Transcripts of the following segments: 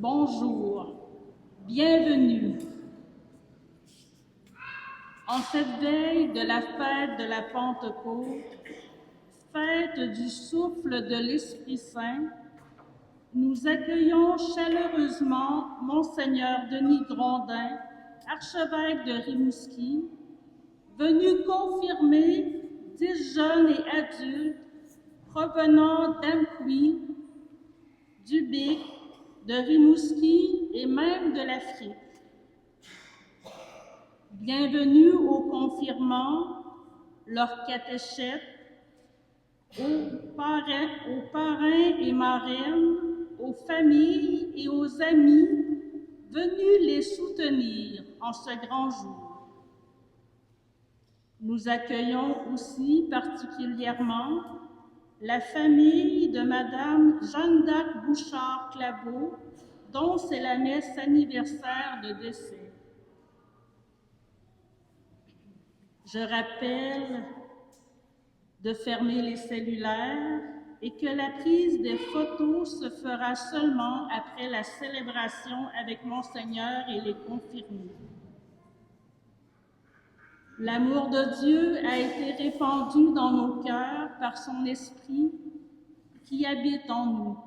Bonjour, bienvenue. En cette veille de la fête de la Pentecôte, fête du souffle de l'Esprit Saint, nous accueillons chaleureusement Monseigneur Denis Grondin, archevêque de Rimouski, venu confirmer 10 jeunes et adultes provenant d'Amqui, du Bic, de Rimouski et même de l'Afrique. Bienvenue aux confirmants, leurs catéchètes, aux parrains et marraines, aux familles et aux amis venus les soutenir en ce grand jour. Nous accueillons aussi particulièrement la famille de Madame Jeanne d'Arc Bouchard-Claveau, dont c'est la messe anniversaire de décès. Je rappelle de fermer les cellulaires et que la prise des photos se fera seulement après la célébration avec Monseigneur et les confirmés. L'amour de Dieu a été répandu dans nos cœurs par son Esprit qui habite en nous.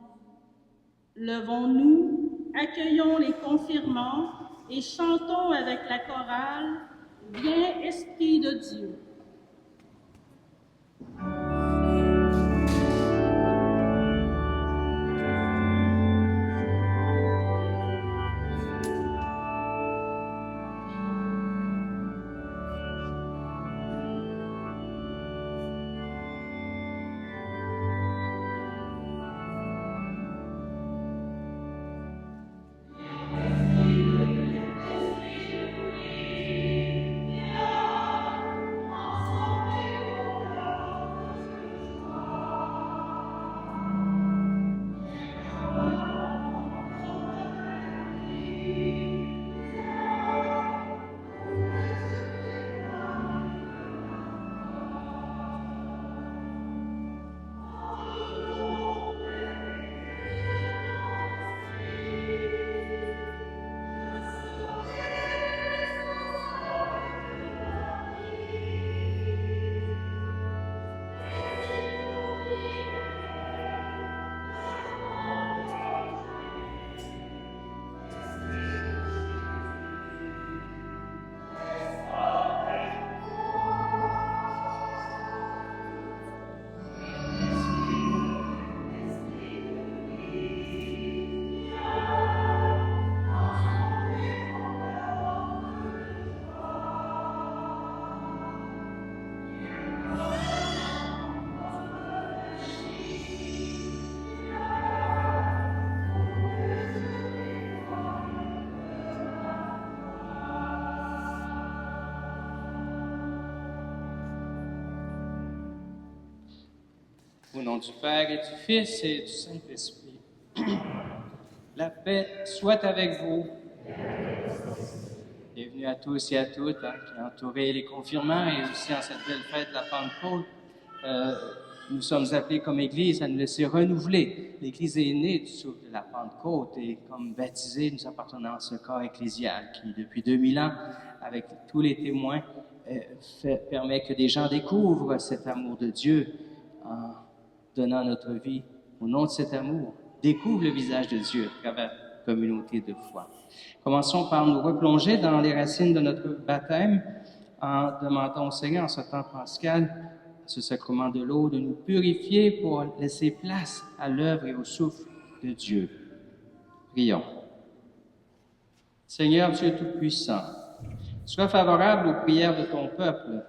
Levons-nous, accueillons les confirmants et chantons avec la chorale « Viens, Esprit de Dieu ». Au nom du Père et du Fils et du Saint-Esprit. La paix soit avec vous. Bienvenue à tous et à toutes qui ont entouré les confirmants et aussi en cette belle fête de la Pentecôte. Nous sommes appelés comme Église à nous laisser renouveler. L'Église est née du souffle de la Pentecôte et comme baptisés, nous appartenons à ce corps ecclésial qui, depuis 2000 ans, avec tous les témoins, permet que des gens découvrent cet amour de Dieu en donnant notre vie au nom de cet amour, découvre le visage de Dieu à travers la communauté de foi. Commençons par nous replonger dans les racines de notre baptême en demandant au Seigneur, en ce temps pascal, ce sacrement de l'eau, de nous purifier pour laisser place à l'œuvre et au souffle de Dieu. Prions. Seigneur Dieu Tout-Puissant, sois favorable aux prières de ton peuple,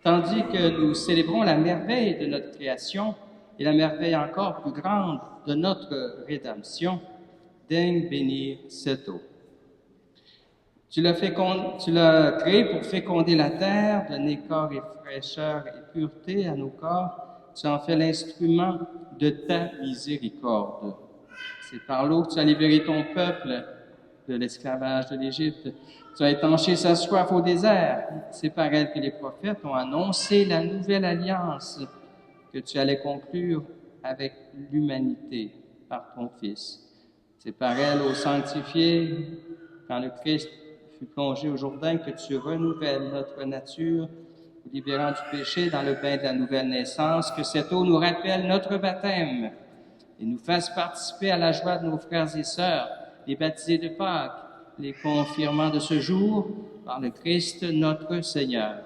tandis que nous célébrons la merveille de notre création et la merveille encore plus grande de notre rédemption, daigne bénir cette eau. Tu l'as créé pour féconder la terre, donner corps et fraîcheur et pureté à nos corps. Tu en fais l'instrument de ta miséricorde. C'est par l'eau que tu as libéré ton peuple de l'esclavage de l'Égypte. Tu as étanché sa soif au désert. C'est par elle que les prophètes ont annoncé la nouvelle alliance que tu allais conclure avec l'humanité par ton Fils. C'est par elle, ô sanctifié, quand le Christ fut plongé au Jourdain, que tu renouvelles notre nature, nous libérant du péché dans le bain de la nouvelle naissance, que cette eau nous rappelle notre baptême et nous fasse participer à la joie de nos frères et sœurs, les baptisés de Pâques, les confirmants de ce jour, par le Christ notre Seigneur.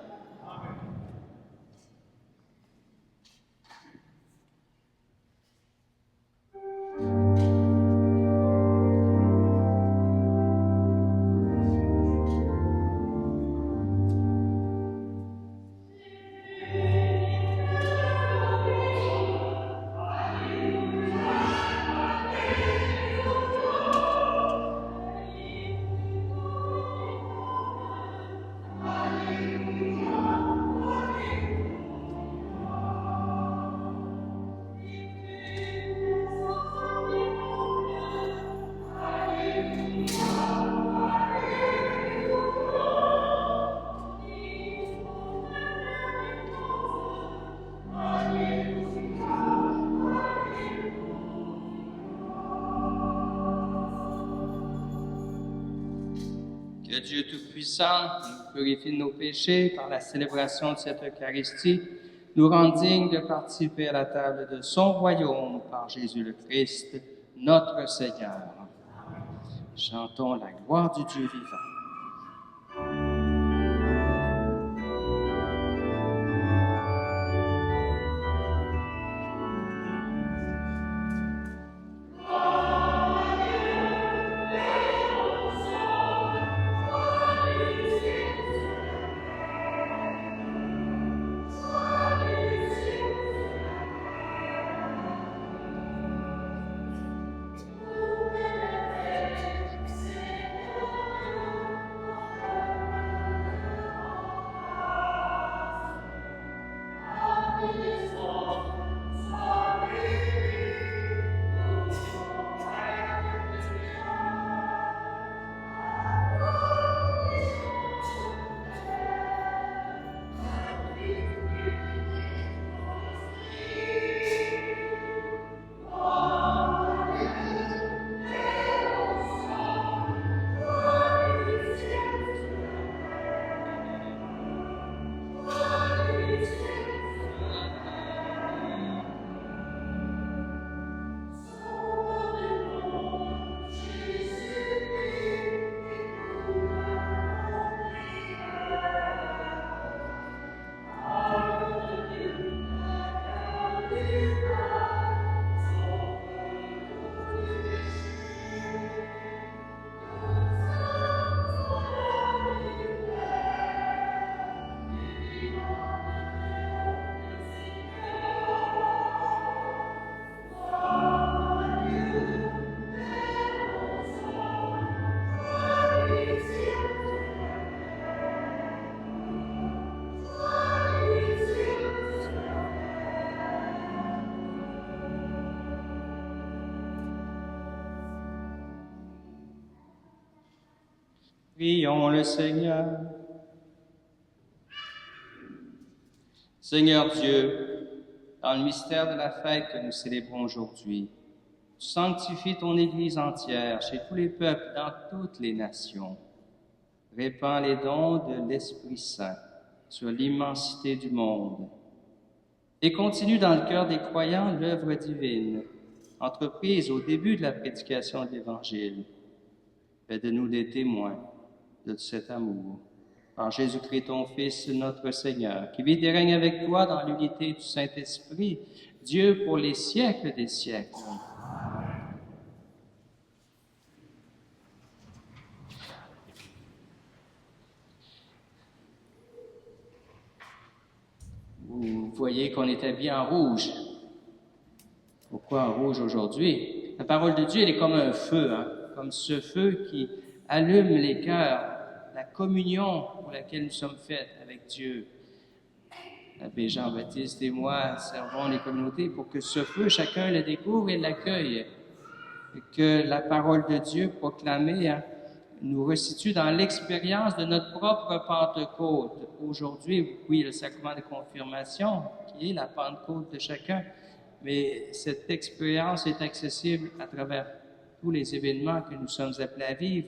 Que Dieu Tout-Puissant nous purifie de nos péchés par la célébration de cette Eucharistie, nous rende dignes de participer à la table de son royaume par Jésus le Christ, notre Seigneur. Chantons la gloire du Dieu vivant. Prions le Seigneur. Seigneur Dieu, dans le mystère de la fête que nous célébrons aujourd'hui, tu sanctifies ton Église entière chez tous les peuples, dans toutes les nations. Répands les dons de l'Esprit Saint sur l'immensité du monde et continue dans le cœur des croyants l'œuvre divine, entreprise au début de la prédication de l'Évangile. Fais de nous des témoins de cet amour. Par Jésus-Christ, ton Fils, notre Seigneur, qui vit et règne avec toi dans l'unité du Saint-Esprit, Dieu pour les siècles des siècles. Vous voyez qu'on est habillé en rouge. Pourquoi en rouge aujourd'hui? La parole de Dieu, elle est comme un feu, comme ce feu qui allume les cœurs, la communion pour laquelle nous sommes faits avec Dieu. L'abbé Jean-Baptiste et moi servons les communautés pour que ce feu, chacun le découvre et l'accueille, et que la parole de Dieu proclamée nous resitue dans l'expérience de notre propre Pentecôte. Aujourd'hui, oui, le sacrement de confirmation, qui est la Pentecôte de chacun, mais cette expérience est accessible à travers tous les événements que nous sommes appelés à vivre,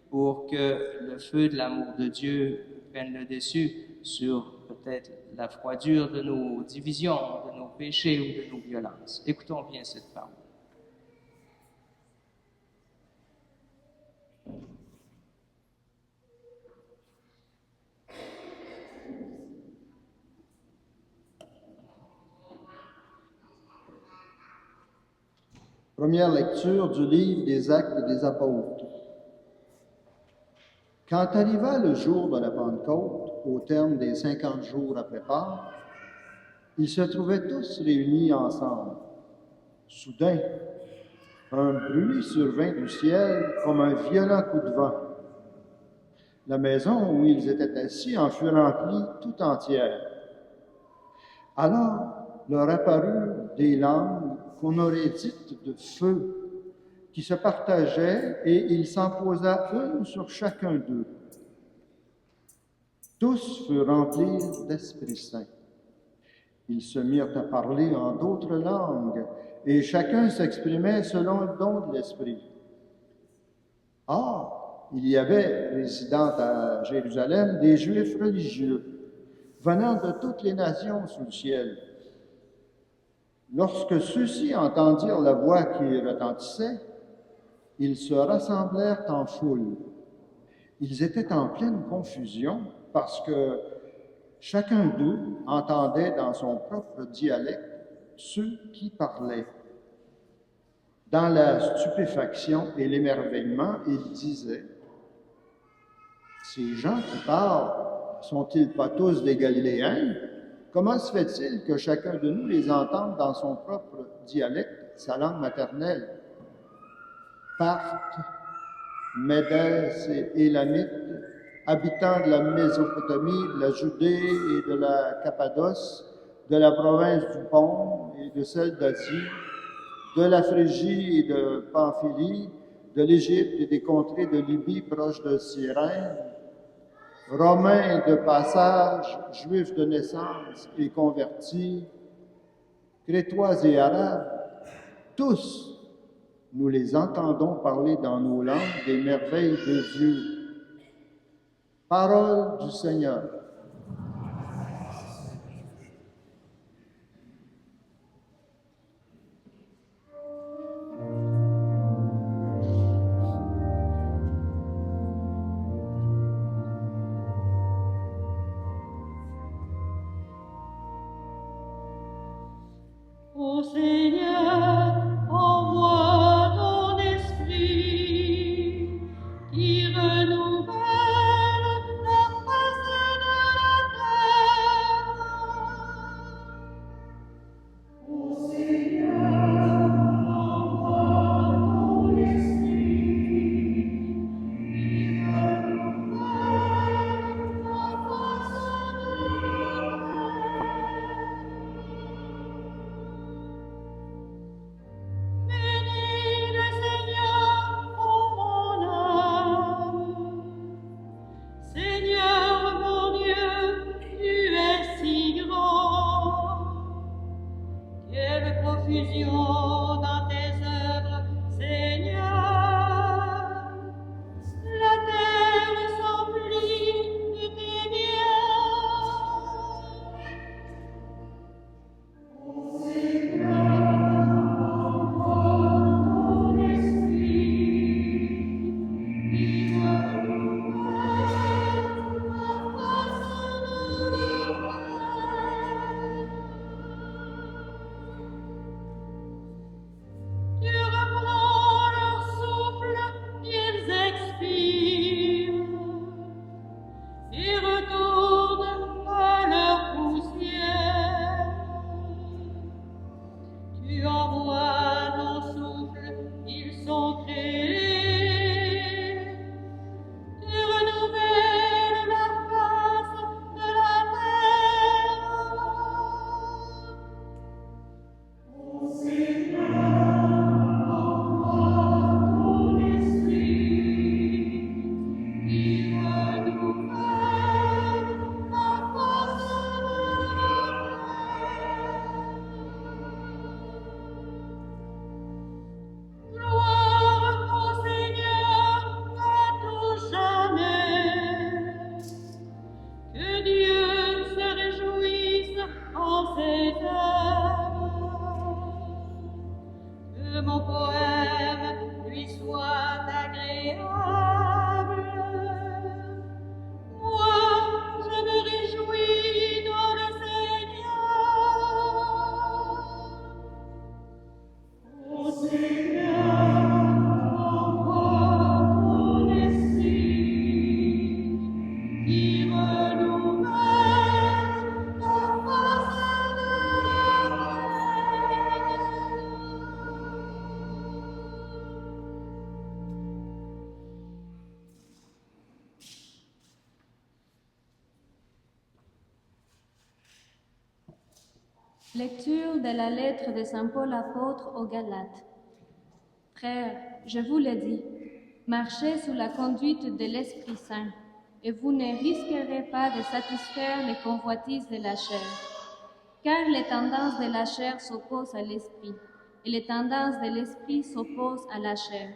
pour que le feu de l'amour de Dieu prenne le dessus sur peut-être la froidure de nos divisions, de nos péchés ou de nos violences. Écoutons bien cette parole. Première lecture du livre des Actes des Apôtres. Quand arriva le jour de la Pentecôte, au terme des 50 jours après Pâques, ils se trouvaient tous réunis ensemble. Soudain, un bruit survint du ciel comme un violent coup de vent. La maison où ils étaient assis en fut remplie tout entière. Alors leur apparurent des langues qu'on aurait dites de feu, qui se partageaient, et il s'en posa une sur chacun d'eux. Tous furent remplis d'Esprit Saint. Ils se mirent à parler en d'autres langues, et chacun s'exprimait selon le don de l'Esprit. Or, il y avait, résidant à Jérusalem, des Juifs religieux, venant de toutes les nations sous le ciel. Lorsque ceux-ci entendirent la voix qui retentissait, ils se rassemblèrent en foule. Ils étaient en pleine confusion parce que chacun d'eux entendait dans son propre dialecte ceux qui parlaient. Dans la stupéfaction et l'émerveillement, ils disaient « Ces gens qui parlent, sont-ils pas tous des Galiléens? Comment se fait-il que chacun de nous les entende dans son propre dialecte, sa langue maternelle? Parthes, Médès et Élamites, habitants de la Mésopotamie, de la Judée et de la Cappadoce, de la province du Pont et de celle d'Asie, de la Phrygie et de Pamphylie, de l'Égypte et des contrées de Libye proches de Cyrène, Romains de passage, Juifs de naissance et convertis, Crétois et Arabes, tous, nous les entendons parler dans nos langues des merveilles de Dieu. Parole du Seigneur. Ô Seigneur, envoie ton esprit qui renouvelle la face de Lecture de la lettre de Saint Paul apôtre aux Galates. Frères, je vous le dis, marchez sous la conduite de l'Esprit Saint, et vous ne risquerez pas de satisfaire les convoitises de la chair. Car les tendances de la chair s'opposent à l'Esprit, et les tendances de l'Esprit s'opposent à la chair.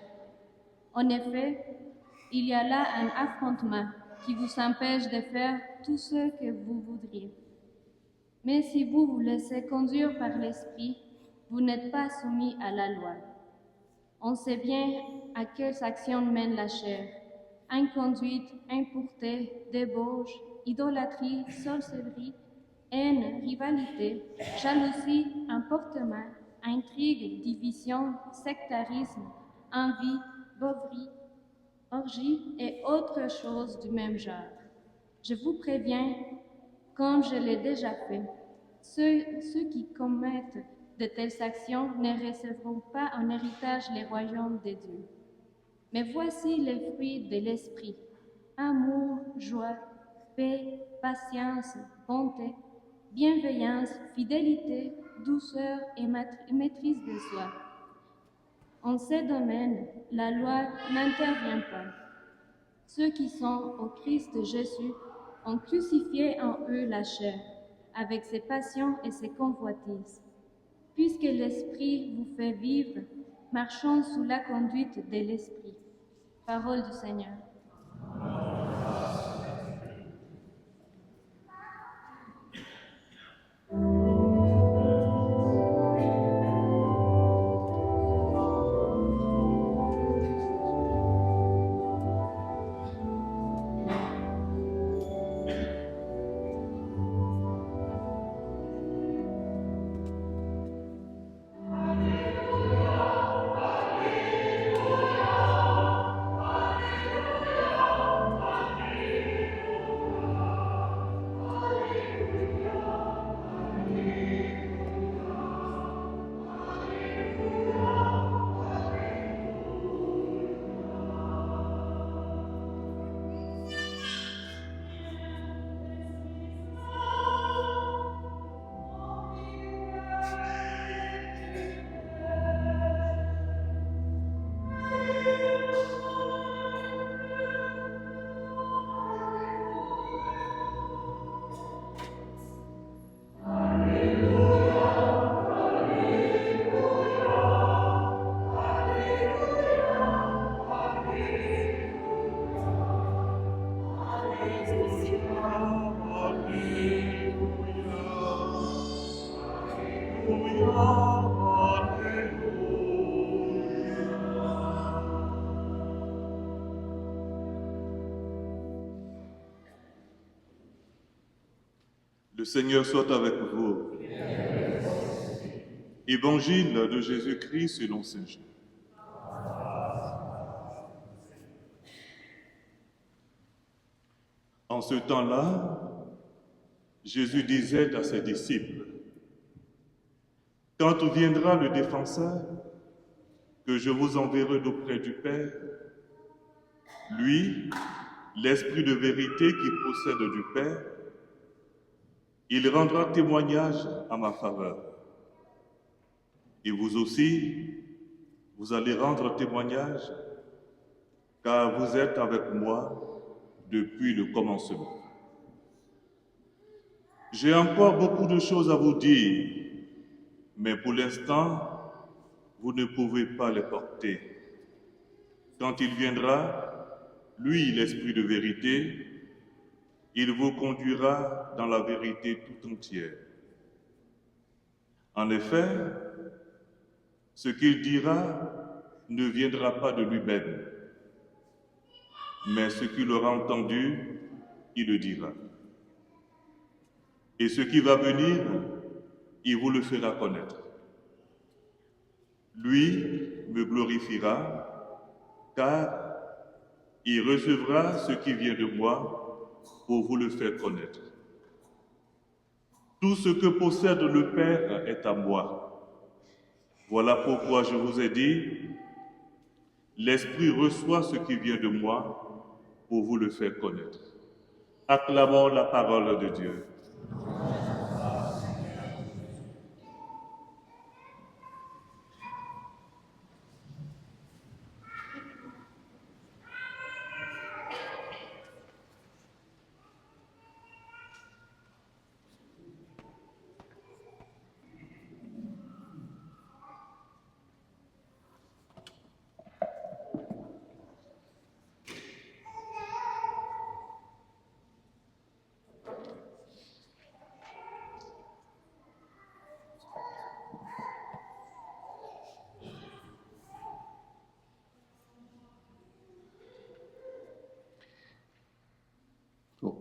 En effet, il y a là un affrontement qui vous empêche de faire tout ce que vous voudriez. Mais si vous vous laissez conduire par l'Esprit, vous n'êtes pas soumis à la loi. On sait bien à quelles actions mène la chair: inconduite, impureté, débauche, idolâtrie, sorcellerie, haine, rivalité, jalousie, emportement, intrigue, division, sectarisme, envie, beuverie, orgie et autres choses du même genre. Je vous préviens, comme je l'ai déjà fait, ceux qui commettent de telles actions ne recevront pas en héritage les royaumes de Dieu. Mais voici les fruits de l'Esprit: amour, joie, paix, patience, bonté, bienveillance, fidélité, douceur et maîtrise de soi. En ces domaines, la loi n'intervient pas. Ceux qui sont au Christ Jésus ont crucifié en eux la chair, avec ses passions et ses convoitises. Puisque l'Esprit vous fait vivre, marchons sous la conduite de l'Esprit. Parole du Seigneur. Le Seigneur soit avec vous. Évangile de Jésus-Christ selon saint Jean. En ce temps-là, Jésus disait à ses disciples: quand viendra le défenseur, que je vous enverrai d'auprès du Père, lui, l'Esprit de vérité qui procède du Père, il rendra témoignage à ma faveur. Et vous aussi, vous allez rendre témoignage, car vous êtes avec moi depuis le commencement. J'ai encore beaucoup de choses à vous dire, mais pour l'instant, vous ne pouvez pas les porter. Quand il viendra, lui, l'Esprit de vérité, il vous conduira dans la vérité tout entière. En effet, ce qu'il dira ne viendra pas de lui-même, mais ce qu'il aura entendu, il le dira. Et ce qui va venir, il vous le fera connaître. Lui me glorifiera, car il recevra ce qui vient de moi pour vous le faire connaître. Tout ce que possède le Père est à moi. Voilà pourquoi je vous ai dit, l'Esprit reçoit ce qui vient de moi pour vous le faire connaître. Acclamons la parole de Dieu.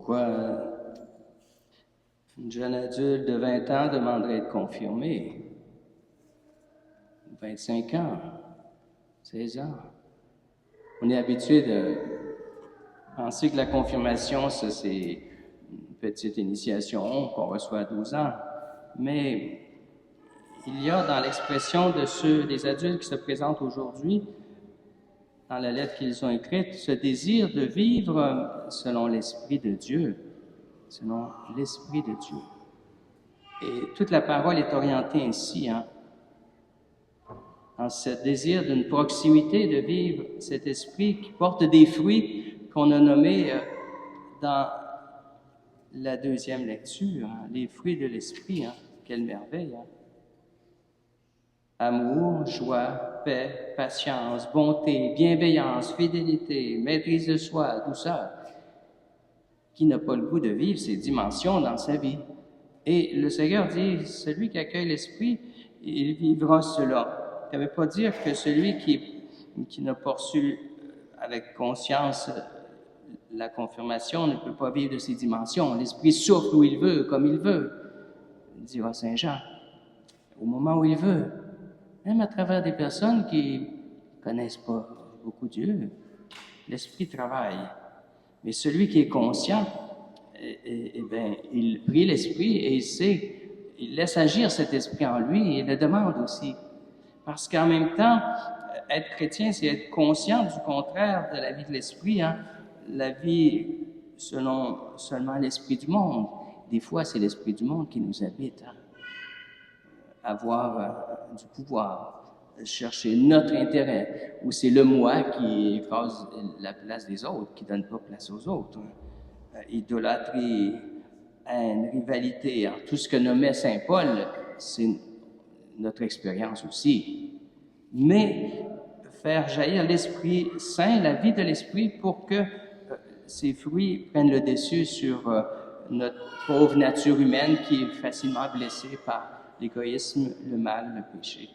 Pourquoi une jeune adulte de 20 ans demanderait à être confirmée? 25 ans, 16 ans. On est habitué de penser que la confirmation, ça c'est une petite initiation qu'on reçoit à 12 ans. Mais il y a dans l'expression des adultes qui se présentent aujourd'hui, dans la lettre qu'ils ont écrite, ce désir de vivre selon l'Esprit de Dieu. Selon l'Esprit de Dieu. Et toute la parole est orientée ainsi, dans ce désir d'une proximité, de vivre cet esprit qui porte des fruits qu'on a nommés dans la deuxième lecture, les fruits de l'esprit, quelle merveille. Amour, joie, paix, patience, bonté, bienveillance, fidélité, maîtrise de soi, douceur. Qui n'a pas le goût de vivre ces dimensions dans sa vie? Et le Seigneur dit, celui qui accueille l'Esprit, il vivra cela. Ça ne veut pas dire que celui qui n'a pas reçu avec conscience la confirmation ne peut pas vivre de ces dimensions. L'Esprit souffle où il veut, comme il veut, dira Saint Jean, au moment où il veut, même à travers des personnes qui ne connaissent pas beaucoup Dieu. L'Esprit travaille. Mais celui qui est conscient, il prie l'Esprit et il laisse agir cet Esprit en lui et le demande aussi. Parce qu'en même temps, être chrétien, c'est être conscient du contraire de la vie de l'Esprit, la vie selon seulement l'Esprit du monde. Des fois, c'est l'Esprit du monde qui nous habite, avoir du pouvoir, chercher notre intérêt, ou c'est le moi qui écrase la place des autres, qui ne donne pas place aux autres. Idolâtrie, haine, rivalité, tout ce que nommait Saint Paul, c'est notre expérience aussi. Mais faire jaillir l'Esprit Saint, la vie de l'Esprit, pour que ces fruits prennent le dessus sur notre pauvre nature humaine qui est facilement blessée par l'égoïsme, le mal, le péché.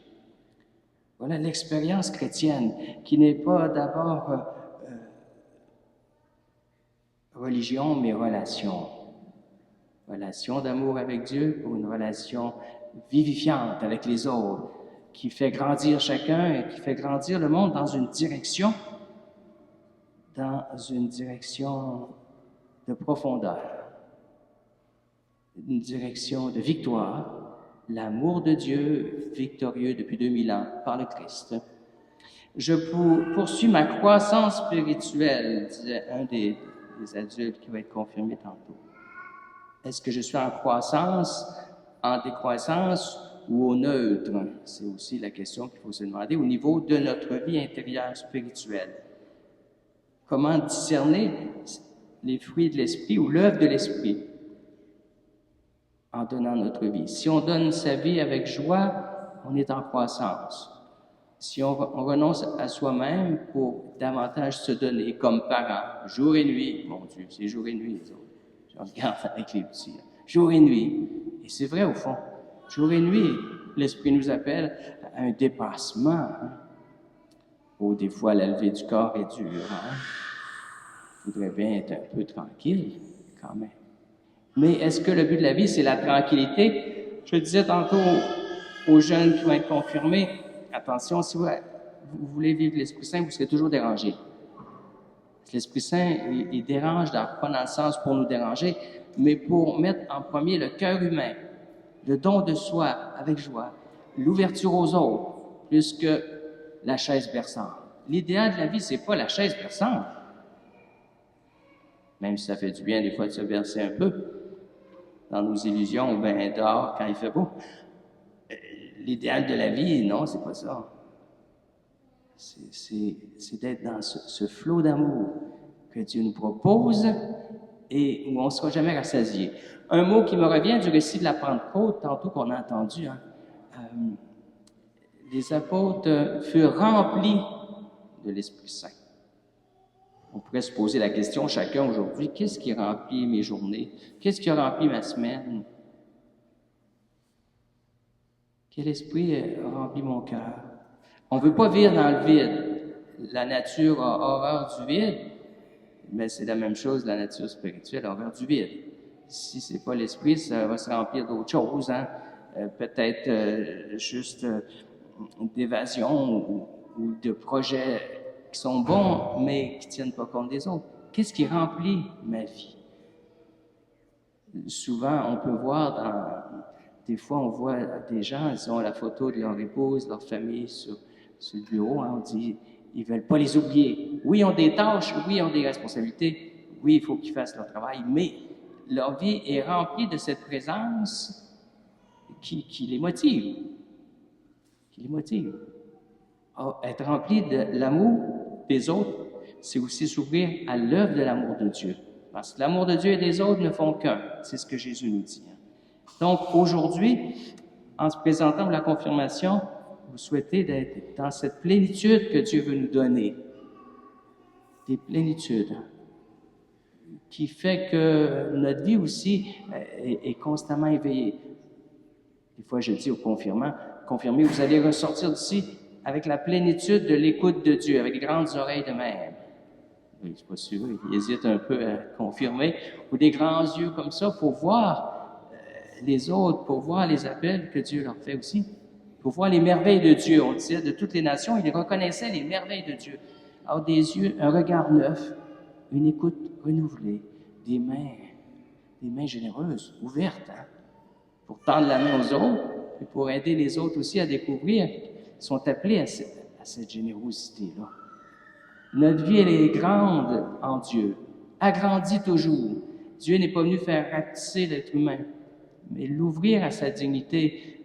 Voilà l'expérience chrétienne, qui n'est pas d'abord religion, mais relation. Relation d'amour avec Dieu pour une relation vivifiante avec les autres, qui fait grandir chacun et qui fait grandir le monde dans une direction de profondeur, une direction de victoire, l'amour de Dieu victorieux depuis 2000 ans par le Christ. Je poursuis ma croissance spirituelle, disait un des adultes qui va être confirmé tantôt. Est-ce que je suis en croissance, en décroissance ou au neutre? C'est aussi la question qu'il faut se demander au niveau de notre vie intérieure spirituelle. Comment discerner les fruits de l'Esprit ou l'œuvre de l'Esprit en donnant notre vie? Si on donne sa vie avec joie, on est en croissance. Si on renonce à soi-même pour davantage se donner comme parents, jour et nuit, mon Dieu, c'est jour et nuit les autres. Je regarde avec les petits, jour et nuit. Et c'est vrai au fond, jour et nuit, l'Esprit nous appelle à un dépassement. Oh, des fois, la levée du corps est dure. Il faudrait bien être un peu tranquille, quand même. Mais est-ce que le but de la vie, c'est la tranquillité? Je disais tantôt aux jeunes qui vont être confirmés, attention, si vous voulez vivre l'Esprit Saint, vous serez toujours dérangés. L'Esprit Saint, il dérange, pas dans le sens pour nous déranger, mais pour mettre en premier le cœur humain, le don de soi avec joie, l'ouverture aux autres, plus que la chaise berçante. L'idéal de la vie, c'est pas la chaise berçante, même si ça fait du bien des fois de se bercer un peu dans nos illusions ou bien dehors quand il fait beau. L'idéal de la vie, non, c'est pas ça. C'est d'être dans ce flot d'amour que Dieu nous propose et où on ne sera jamais rassasié. Un mot qui me revient du récit de la Pentecôte, tantôt qu'on a entendu, les apôtres furent remplis de l'Esprit Saint. On pourrait se poser la question chacun aujourd'hui, qu'est-ce qui remplit mes journées? Qu'est-ce qui a rempli ma semaine? Quel esprit remplit mon cœur? On ne veut pas vivre dans le vide. La nature a horreur du vide. Mais c'est la même chose, la nature spirituelle envers du vide. Si c'est pas l'esprit, ça va se remplir d'autres choses, hein? Peut-être juste d'évasion ou de projets qui sont bons, mais qui tiennent pas compte des autres. Qu'est-ce qui remplit ma vie? Souvent, on peut voir des fois, on voit des gens, ils ont la photo de leur épouse, leur famille sur le bureau, hein, on dit, ils veulent pas les oublier. Oui, ils ont des tâches, oui, ils ont des responsabilités, oui, il faut qu'ils fassent leur travail, mais leur vie est remplie de cette présence qui les motive. Qui les motive. Alors, être rempli de l'amour des autres, c'est aussi s'ouvrir à l'œuvre de l'amour de Dieu. Parce que l'amour de Dieu et des autres ne font qu'un. C'est ce que Jésus nous dit. Donc, aujourd'hui, en se présentant pour la confirmation, vous souhaitez d'être dans cette plénitude que Dieu veut nous donner. Des plénitudes qui fait que notre vie aussi est constamment éveillée. Des fois, je dis aux confirmés, vous allez ressortir d'ici avec la plénitude de l'écoute de Dieu, avec grandes oreilles de même. Oui, c'est pas sûr, il hésite un peu à confirmer, ou des grands yeux comme ça pour voir les autres, pour voir les appels que Dieu leur fait aussi, pour voir les merveilles de Dieu. On disait de toutes les nations, ils reconnaissaient les merveilles de Dieu. Alors des yeux, un regard neuf, une écoute renouvelée, des mains généreuses, ouvertes, hein, pour tendre la main aux autres et pour aider les autres aussi à découvrir, sont appelés à cette générosité-là. Notre vie, elle est grande en Dieu, agrandie toujours. Dieu n'est pas venu faire rapetisser l'être humain, mais l'ouvrir à sa dignité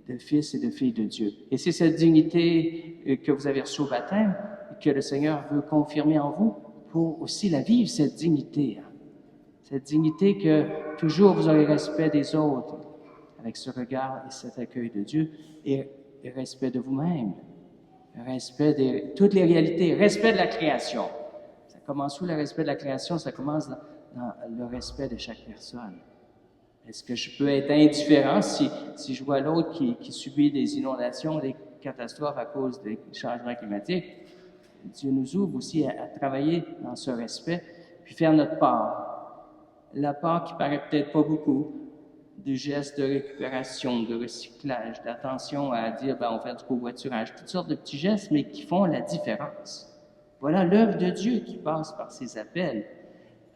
de fils et de fille de Dieu. Et c'est cette dignité que vous avez reçue au baptême que le Seigneur veut confirmer en vous pour aussi la vivre, cette dignité. Cette dignité que toujours vous aurez respect des autres, avec ce regard et cet accueil de Dieu, et respect de vous-même, respect de toutes les réalités, respect de la création. Ça commence où le respect de la création? Ça commence dans le respect de chaque personne. Est-ce que je peux être indifférent si je vois l'autre qui subit des inondations, des catastrophes à cause des changements climatiques? Dieu nous ouvre aussi à travailler dans ce respect, puis faire notre part. La part qui paraît peut-être pas beaucoup, du geste de récupération, de recyclage, d'attention à dire, on fait du covoiturage, toutes sortes de petits gestes, mais qui font la différence. Voilà l'œuvre de Dieu qui passe par ses appels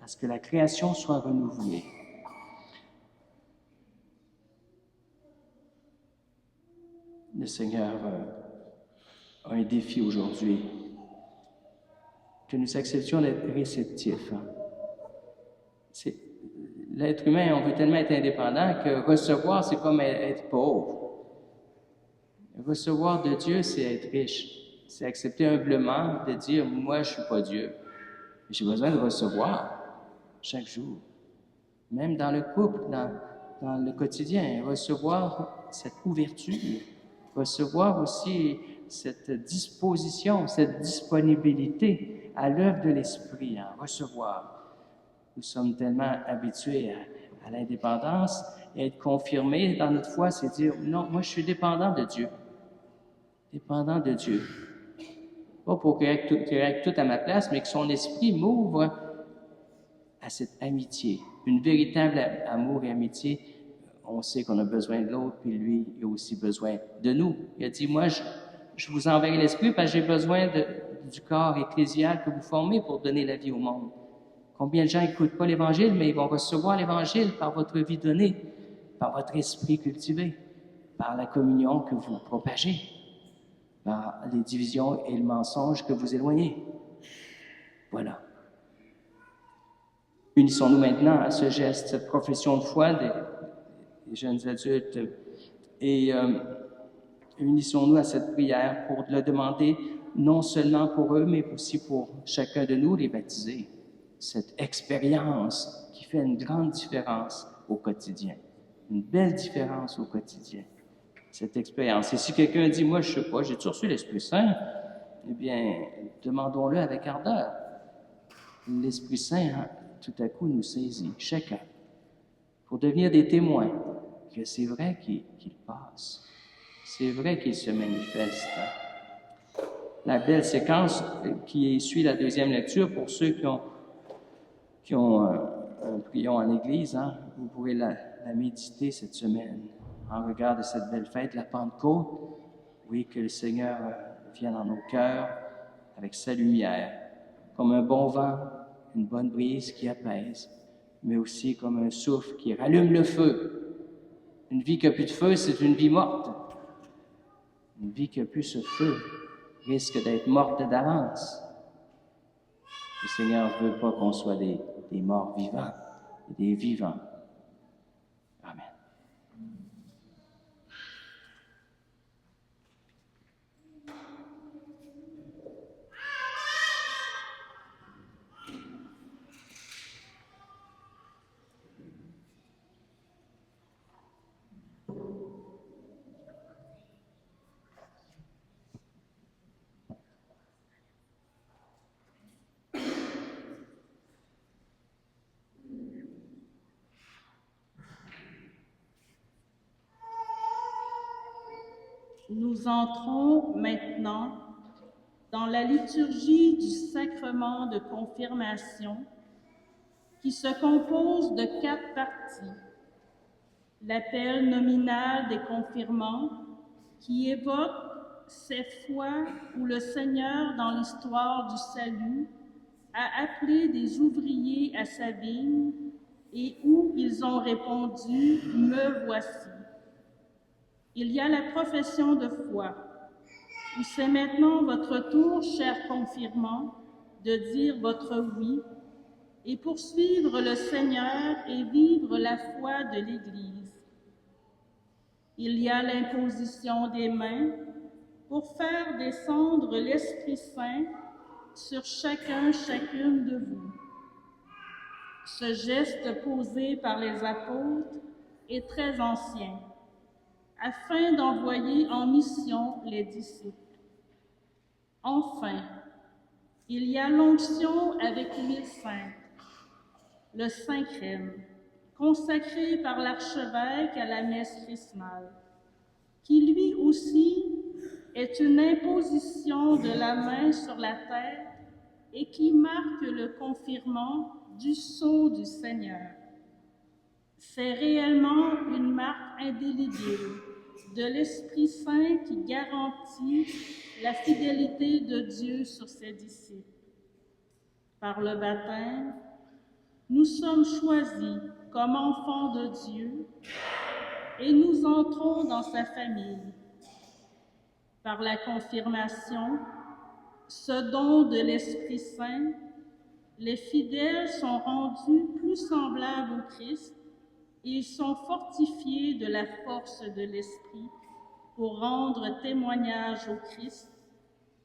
à ce que la création soit renouvelée. Le Seigneur a un défi aujourd'hui, que nous acceptions d'être réceptifs. L'être humain, on veut tellement être indépendant que recevoir, c'est comme être pauvre. Recevoir de Dieu, c'est être riche. C'est accepter humblement de dire, moi, je ne suis pas Dieu. J'ai besoin de recevoir chaque jour. Même dans le couple, dans le quotidien, recevoir cette ouverture. Recevoir aussi cette disposition, cette disponibilité à l'œuvre de l'Esprit, recevoir. Nous sommes tellement habitués à l'indépendance et être confirmés dans notre foi, c'est dire, non, moi je suis dépendant de Dieu. Dépendant de Dieu. Pas pour qu'il règle tout à ma place, mais que son esprit m'ouvre à cette amitié. Une véritable amour et amitié. On sait qu'on a besoin de l'autre, puis lui, il a aussi besoin de nous. Il a dit, moi, je vous enverrai l'esprit parce que j'ai besoin du corps ecclésial que vous formez pour donner la vie au monde. Combien de gens n'écoutent pas l'Évangile, mais ils vont recevoir l'Évangile par votre vie donnée, par votre esprit cultivé, par la communion que vous propagez, par les divisions et le mensonge que vous éloignez. Voilà. Unissons-nous maintenant à ce geste, cette profession de foi des jeunes adultes, et unissons-nous à cette prière pour le demander non seulement pour eux, mais aussi pour chacun de nous, les baptisés. Cette expérience qui fait une grande différence au quotidien, une belle différence au quotidien, cette expérience. Et si quelqu'un dit, moi je ne sais pas, j'ai-tu reçu l'Esprit Saint? Eh bien, demandons-le avec ardeur. L'Esprit Saint, tout à coup, nous saisit, chacun, pour devenir des témoins que c'est vrai qu'il passe, c'est vrai qu'il se manifeste. La belle séquence qui suit la deuxième lecture, pour ceux qui ont prions en Église, hein, vous pourrez la méditer cette semaine en regard de cette belle fête, la Pentecôte. Oui, que le Seigneur vienne dans nos cœurs avec sa lumière, comme un bon vent, une bonne brise qui apaise, mais aussi comme un souffle qui rallume le feu. Une vie qui n'a plus de feu, c'est une vie morte. Une vie qui n'a plus ce feu risque d'être morte d'avance. Le Seigneur ne veut pas qu'on soit des morts vivants, des vivants. Amen. Nous entrons maintenant dans la liturgie du sacrement de confirmation qui se compose de 4 parties. L'appel nominal des confirmants qui évoque ces fois où le Seigneur, dans l'histoire du salut, a appelé des ouvriers à sa vigne et où ils ont répondu « Me voici ». Il y a la profession de foi, où c'est maintenant votre tour, chers confirmants, de dire votre oui et poursuivre le Seigneur et vivre la foi de l'Église. Il y a l'imposition des mains pour faire descendre l'Esprit Saint sur chacune de vous. Ce geste posé par les apôtres est très ancien, afin d'envoyer en mission les disciples. Enfin, il y a l'onction avec l'huile sainte, le Saint-Crème, consacré par l'archevêque à la messe chrismale, qui lui aussi est une imposition de la main sur la tête et qui marque le confirmant du sceau du Seigneur. C'est réellement une marque indélébile de l'Esprit Saint qui garantit la fidélité de Dieu sur ses disciples. Par le baptême, nous sommes choisis comme enfants de Dieu et nous entrons dans sa famille. Par la confirmation, ce don de l'Esprit Saint, les fidèles sont rendus plus semblables au Christ et ils sont fortifiés de la force de l'Esprit pour rendre témoignage au Christ,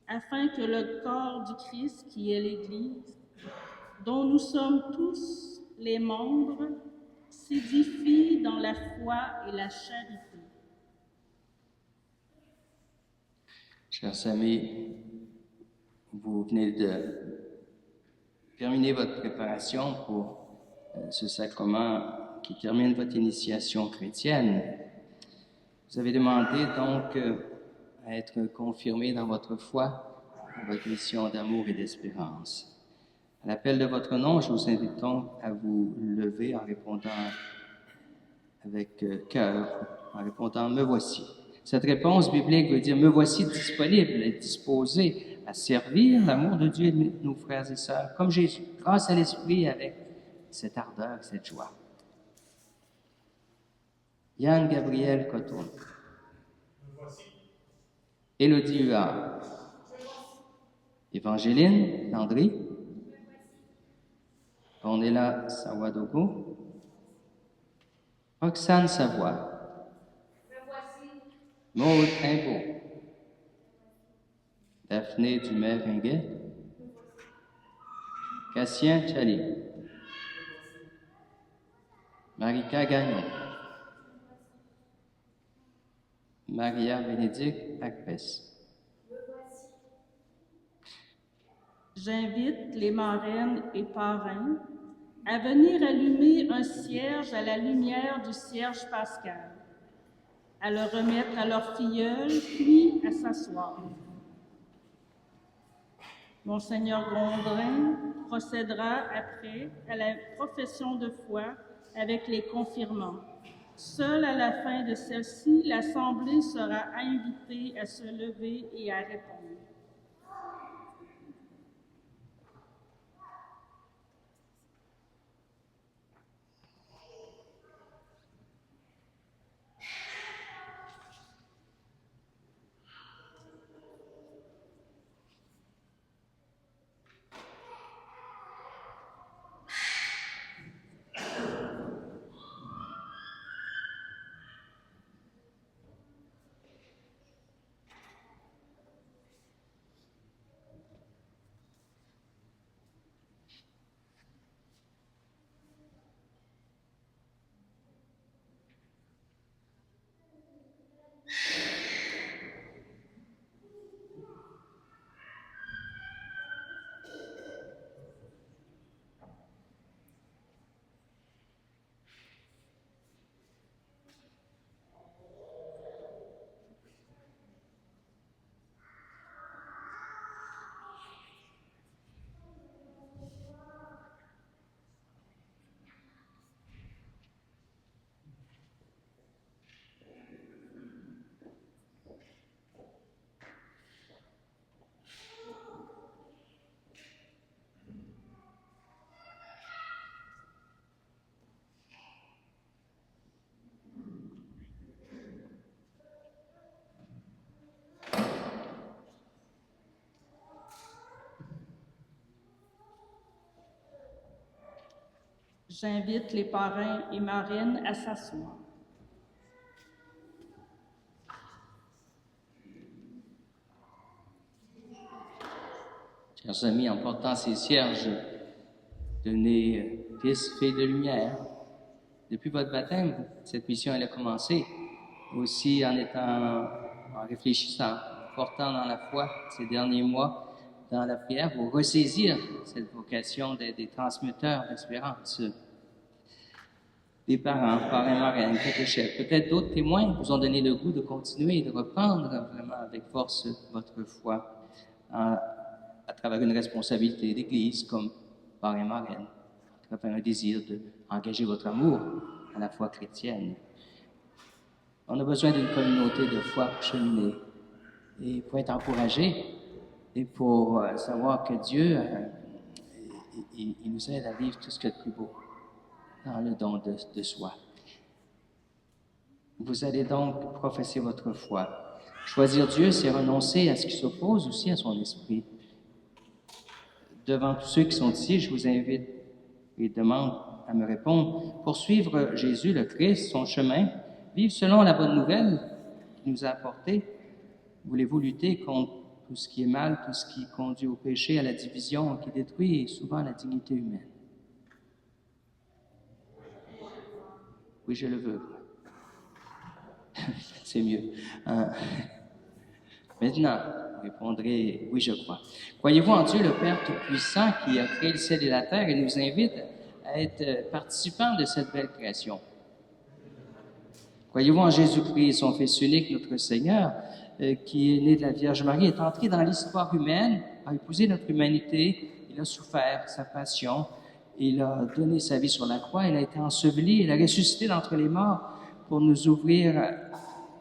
afin que le corps du Christ, qui est l'Église, dont nous sommes tous les membres, s'édifie dans la foi et la charité. Chers amis, vous venez de terminer votre préparation pour ce sacrement qui termine votre initiation chrétienne. Vous avez demandé donc à être confirmé dans votre foi, dans votre mission d'amour et d'espérance. À l'appel de votre nom, je vous invite donc à vous lever en répondant avec cœur, en répondant « Me voici ». Cette réponse biblique veut dire « Me voici disponible et disposé à servir l'amour de Dieu et de nos frères et sœurs, comme Jésus, grâce à l'Esprit, avec cette ardeur, cette joie. » Yann Gabriel Coton. Élodie Huard. Évangéline Landry. Ornella Sawadogo. Roxane Savoie. Maud Imbeau. Daphné Dumais-Ringuet. Cassien Chali. Marika Gagnon. Maria Bénédicte Acpès. J'invite les marraines et parrains à venir allumer un cierge à la lumière du cierge pascal, à le remettre à leur filleule, puis à s'asseoir. Monseigneur Gondrin, procédera après à la profession de foi avec les confirmants. Seule à la fin de celle-ci, l'Assemblée sera invitée à se lever et à répondre. J'invite les parrains et marraines à s'asseoir. Chers amis, en portant ces cierges, devenez fils, filles de lumière. Depuis votre baptême, cette mission elle a commencé. Aussi en réfléchissant, en portant dans la foi ces derniers mois, dans la prière, pour ressaisir cette vocation des transmetteurs d'espérance. Des parents, parrains, marraines, catéchètes, peut-être d'autres témoins vous ont donné le goût de continuer, de reprendre vraiment avec force votre foi à travers une responsabilité d'Église comme parrain, marraine, à travers un désir d'engager votre amour à la foi chrétienne. On a besoin d'une communauté de foi pour cheminer et pour être encouragé et pour savoir que Dieu il nous aide à vivre tout ce qu'il y a de plus beau dans le don de soi. Vous allez donc professer votre foi. Choisir Dieu, c'est renoncer à ce qui s'oppose aussi à son esprit. Devant tous ceux qui sont ici, je vous invite et demande à me répondre. Poursuivre Jésus, le Christ, son chemin, vivre selon la bonne nouvelle qu'il nous a apportée. Voulez-vous lutter contre tout ce qui est mal, tout ce qui conduit au péché, à la division, qui détruit souvent la dignité humaine? Oui, je le veux. C'est mieux. Maintenant, vous répondrez, oui, je crois. Croyez-vous en Dieu, le Père Tout-Puissant, qui a créé le ciel et la terre et nous invite à être participants de cette belle création? Croyez-vous en Jésus-Christ, son Fils unique, notre Seigneur, qui est né de la Vierge Marie, est entré dans l'histoire humaine, a épousé notre humanité, il a souffert sa passion, il a donné sa vie sur la croix, il a été enseveli, il a ressuscité d'entre les morts pour nous ouvrir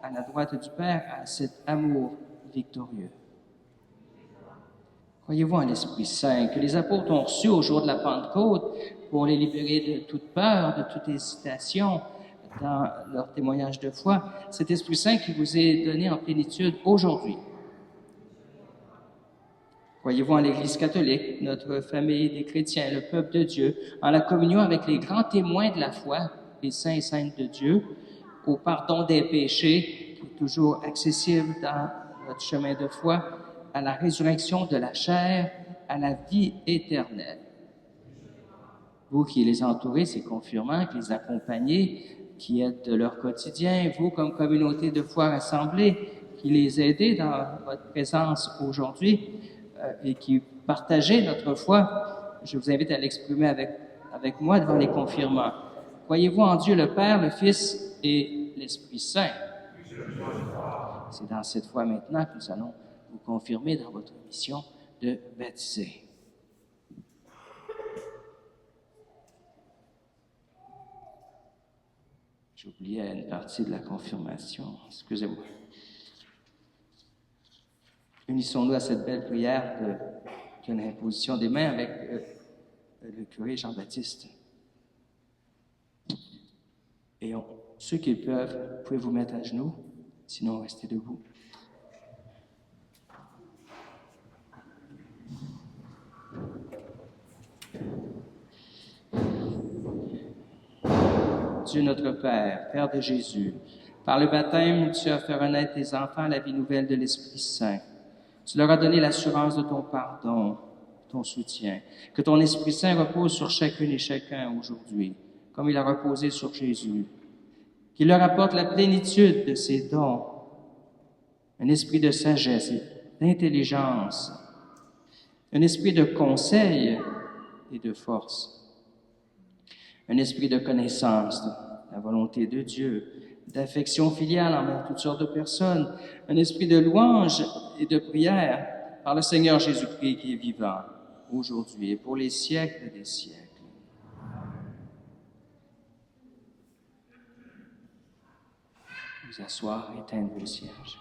à la droite du Père, à cet amour victorieux. Croyez-vous en l'Esprit Saint que les apôtres ont reçu au jour de la Pentecôte pour les libérer de toute peur, de toute hésitation dans leur témoignage de foi, cet Esprit Saint qui vous est donné en plénitude aujourd'hui? Croyez-vous en l'Église catholique, notre famille des chrétiens, le peuple de Dieu, en la communion avec les grands témoins de la foi, les saints et saintes de Dieu, au pardon des péchés, qui est toujours accessible dans notre chemin de foi, à la résurrection de la chair, à la vie éternelle? Vous qui les entourez, ces confirmants, qui les accompagnez, qui êtes de leur quotidien, vous comme communauté de foi rassemblée, qui les aidez dans votre présence aujourd'hui et qui partagez notre foi, je vous invite à l'exprimer avec moi devant les confirmants. Croyez-vous en Dieu le Père, le Fils et l'Esprit Saint? C'est dans cette foi maintenant que nous allons vous confirmer dans votre mission de baptiser. J'oubliais une partie de la confirmation. Excusez-moi. Unissons-nous à cette belle prière de l'imposition des mains avec le curé Jean-Baptiste. Et ceux qui peuvent, vous pouvez vous mettre à genoux, sinon restez debout. Dieu notre Père, Père de Jésus, par le baptême, tu as fait renaître tes enfants à la vie nouvelle de l'Esprit Saint. Tu leur as donné l'assurance de ton pardon, ton soutien. Que ton Esprit Saint repose sur chacune et chacun aujourd'hui, comme il a reposé sur Jésus. Qu'il leur apporte la plénitude de ses dons, un esprit de sagesse et d'intelligence, un esprit de conseil et de force, un esprit de connaissance de la volonté de Dieu, d'affection filiale envers toutes sortes de personnes, un esprit de louange et de prière par le Seigneur Jésus-Christ qui est vivant aujourd'hui et pour les siècles des siècles. Vous asseoir et éteindre le cierge.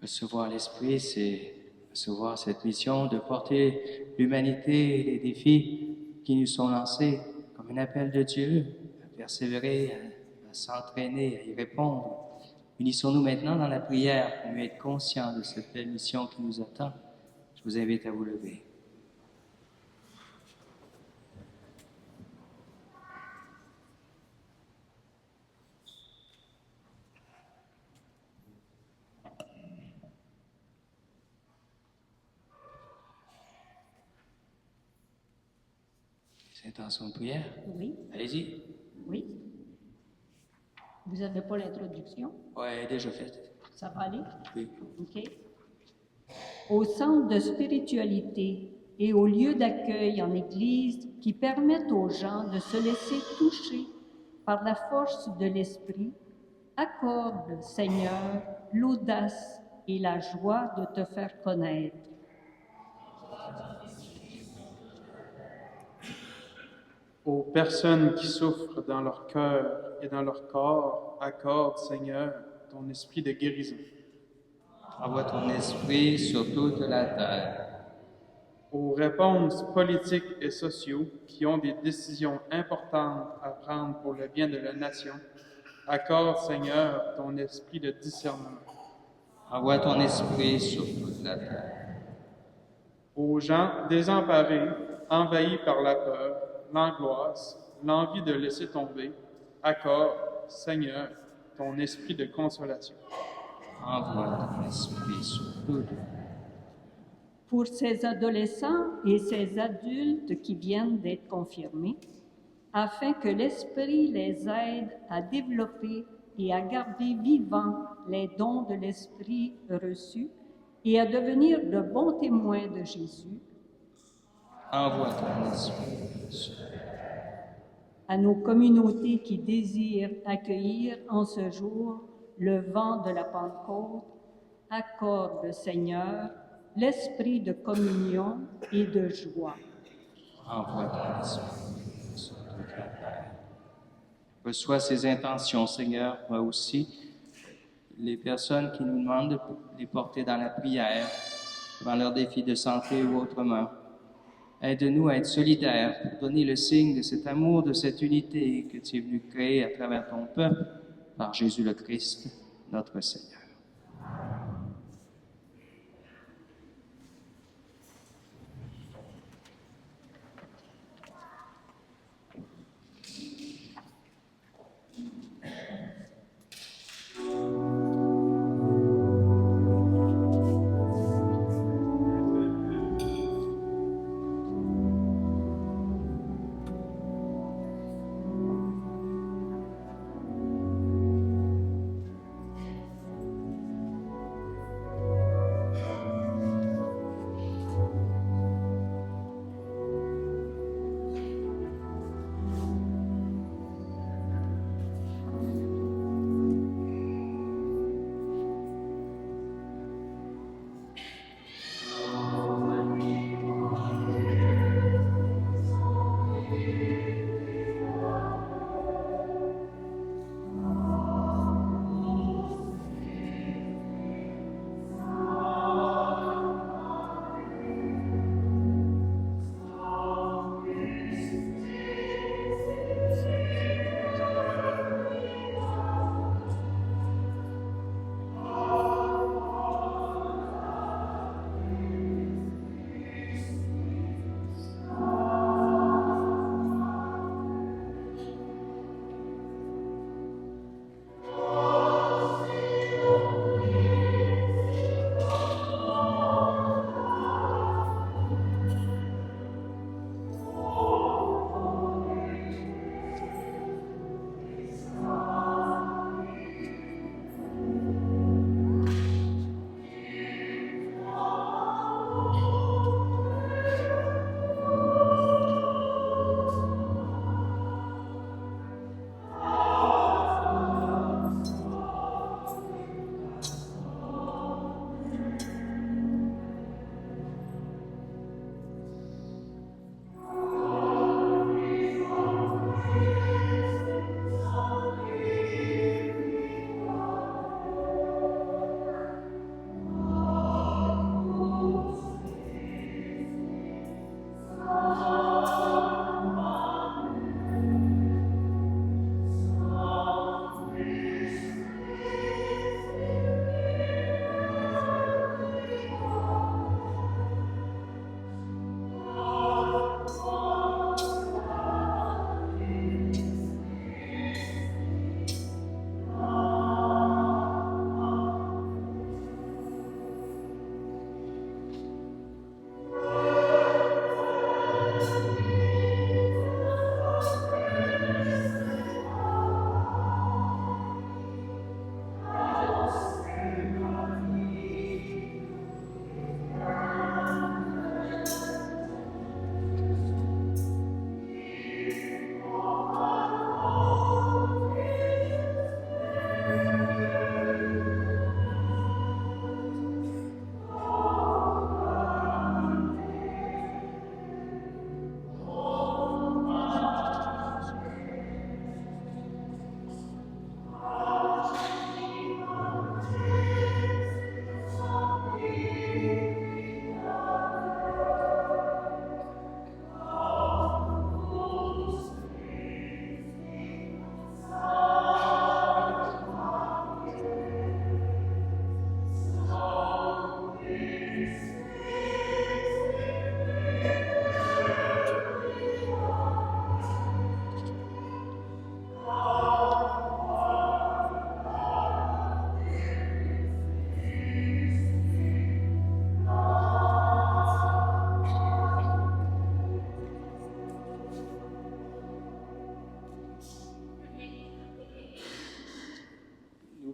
Recevoir l'Esprit, c'est recevoir cette mission de porter l'humanité et les défis qui nous sont lancés comme un appel de Dieu à persévérer, à s'entraîner, à y répondre. Unissons-nous maintenant dans la prière pour mieux être conscients de cette belle mission qui nous attend. Je vous invite à vous lever. Intention de prière? Oui, Allez-y. oui. Vous n'avez pas l'introduction? Ouais, déjà fait. Ça va aller? Oui. OK. Au centre de spiritualité et au lieu d'accueil en Église qui permettent aux gens de se laisser toucher par la force de l'Esprit, accorde, Seigneur, l'audace et la joie de te faire connaître. Aux personnes qui souffrent dans leur cœur et dans leur corps, accorde, Seigneur, ton esprit de guérison. Envoie ton esprit sur toute la terre. Aux réponses politiques et sociaux qui ont des décisions importantes à prendre pour le bien de la nation, accorde, Seigneur, ton esprit de discernement. Envoie ton esprit sur toute la terre. Aux gens désemparés, envahis par la peur, l'angoisse, l'envie de laisser tomber, accorde, Seigneur, ton esprit de consolation. Envoie ton esprit sur toute la terre. Pour ces adolescents et ces adultes qui viennent d'être confirmés, afin que l'Esprit les aide à développer et à garder vivants les dons de l'Esprit reçus et à devenir de bons témoins de Jésus, Envoie ton esprit sur à nos communautés qui désirent accueillir en ce jour le vent de la Pentecôte, accorde, Seigneur, l'esprit de communion et de joie. Envoie ton esprit sur toute la terre. Reçois ces intentions, Seigneur, moi aussi. Les personnes qui nous demandent de les porter dans la prière, devant leurs défis de santé ou autrement. Aide-nous à être solidaires pour donner le signe de cet amour, de cette unité que tu es venu créer à travers ton peuple, par Jésus le Christ, notre Seigneur.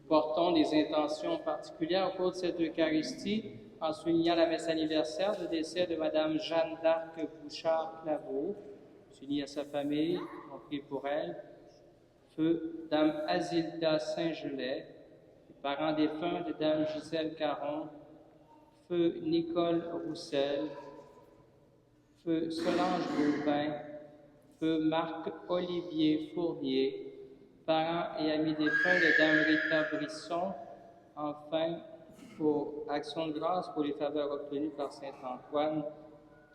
portons des intentions particulières au cours de cette Eucharistie en soulignant la messe anniversaire du décès de Madame Jeanne d'Arc Bouchard-Claveau. Unis à sa famille, on prie pour elle. Feu Dame Azilda Saint-Gelais, les parents défunts de Dame Gisèle Caron. Feu Nicole Roussel. Feu Solange Gauvin. Feu Marc-Olivier Fournier, parents et amis défunts de Dame Rita Brisson. Enfin, pour Action de grâce pour les faveurs obtenues par Saint-Antoine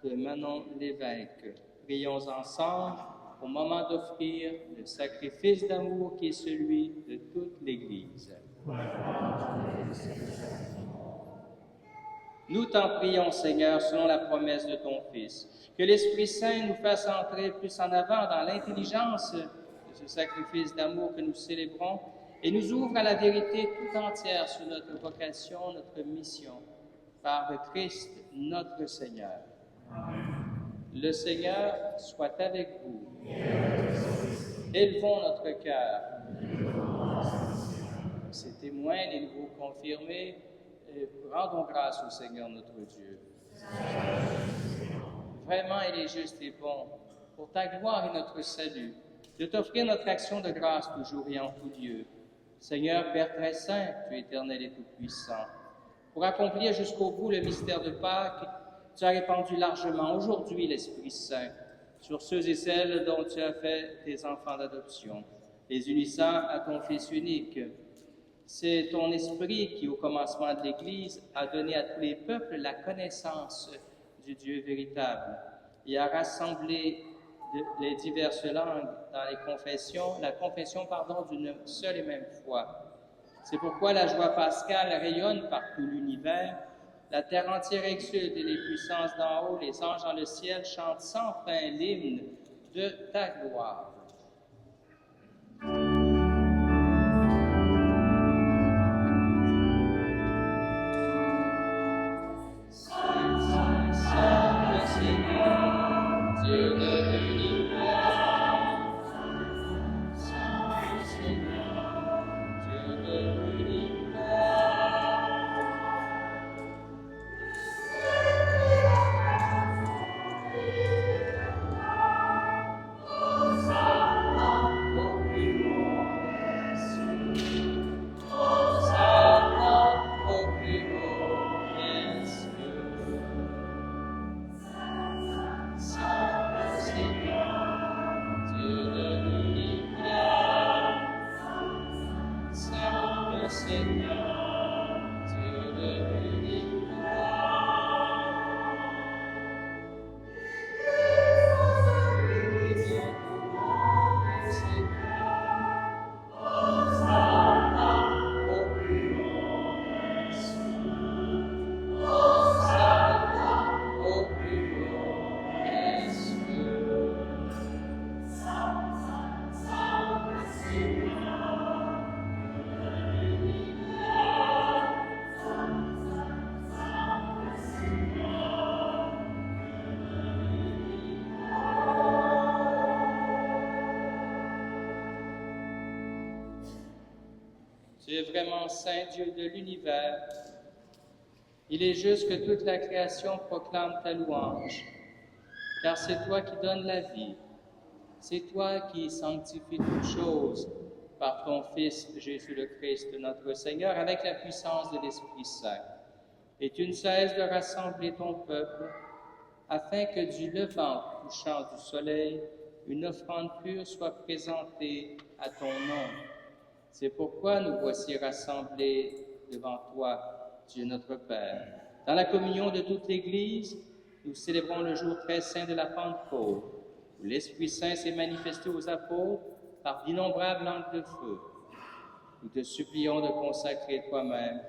de Manon Lévesque. Prions ensemble au moment d'offrir le sacrifice d'amour qui est celui de toute l'Église. Nous t'en prions, Seigneur, selon la promesse de ton Fils, que l'Esprit Saint nous fasse entrer plus en avant dans l'intelligence de ce sacrifice d'amour que nous célébrons et nous ouvre à la vérité tout entière sur notre vocation, notre mission, par le Christ, notre Seigneur. Amen. Le Seigneur soit avec vous. Élevons notre cœur. Ces témoins, les nouveaux confirmés, rendons grâce au Seigneur notre Dieu. Vraiment, il est juste et bon, pour ta gloire et notre salut, de t'offrir notre action de grâce toujours et en tout lieu. Seigneur, Père très saint, tu es éternel et tout-puissant. Pour accomplir jusqu'au bout le mystère de Pâques, tu as répandu largement aujourd'hui l'Esprit Saint sur ceux et celles dont tu as fait tes enfants d'adoption, les unissant à ton Fils unique. C'est ton Esprit qui, au commencement de l'Église, a donné à tous les peuples la connaissance du Dieu véritable et a rassemblé les diverses langues dans les confessions, la confession d'une seule et même foi. C'est pourquoi la joie pascale rayonne par tout l'univers, la terre entière exulte et les puissances d'en haut, les anges dans le ciel chantent sans fin l'hymne de ta gloire. Tu es vraiment Saint Dieu de l'univers. Il est juste que toute la création proclame ta louange, car c'est toi qui donnes la vie. C'est toi qui sanctifies toutes choses par ton Fils Jésus le Christ, notre Seigneur, avec la puissance de l'Esprit Saint. Et tu ne cesses de rassembler ton peuple, afin que du levant au couchant du soleil, une offrande pure soit présentée à ton nom. C'est pourquoi nous voici rassemblés devant toi, Dieu notre Père. Dans la communion de toute l'Église, nous célébrons le jour très saint de la Pentecôte, où l'Esprit Saint s'est manifesté aux apôtres par d'innombrables langues de feu. Nous te supplions de consacrer toi-même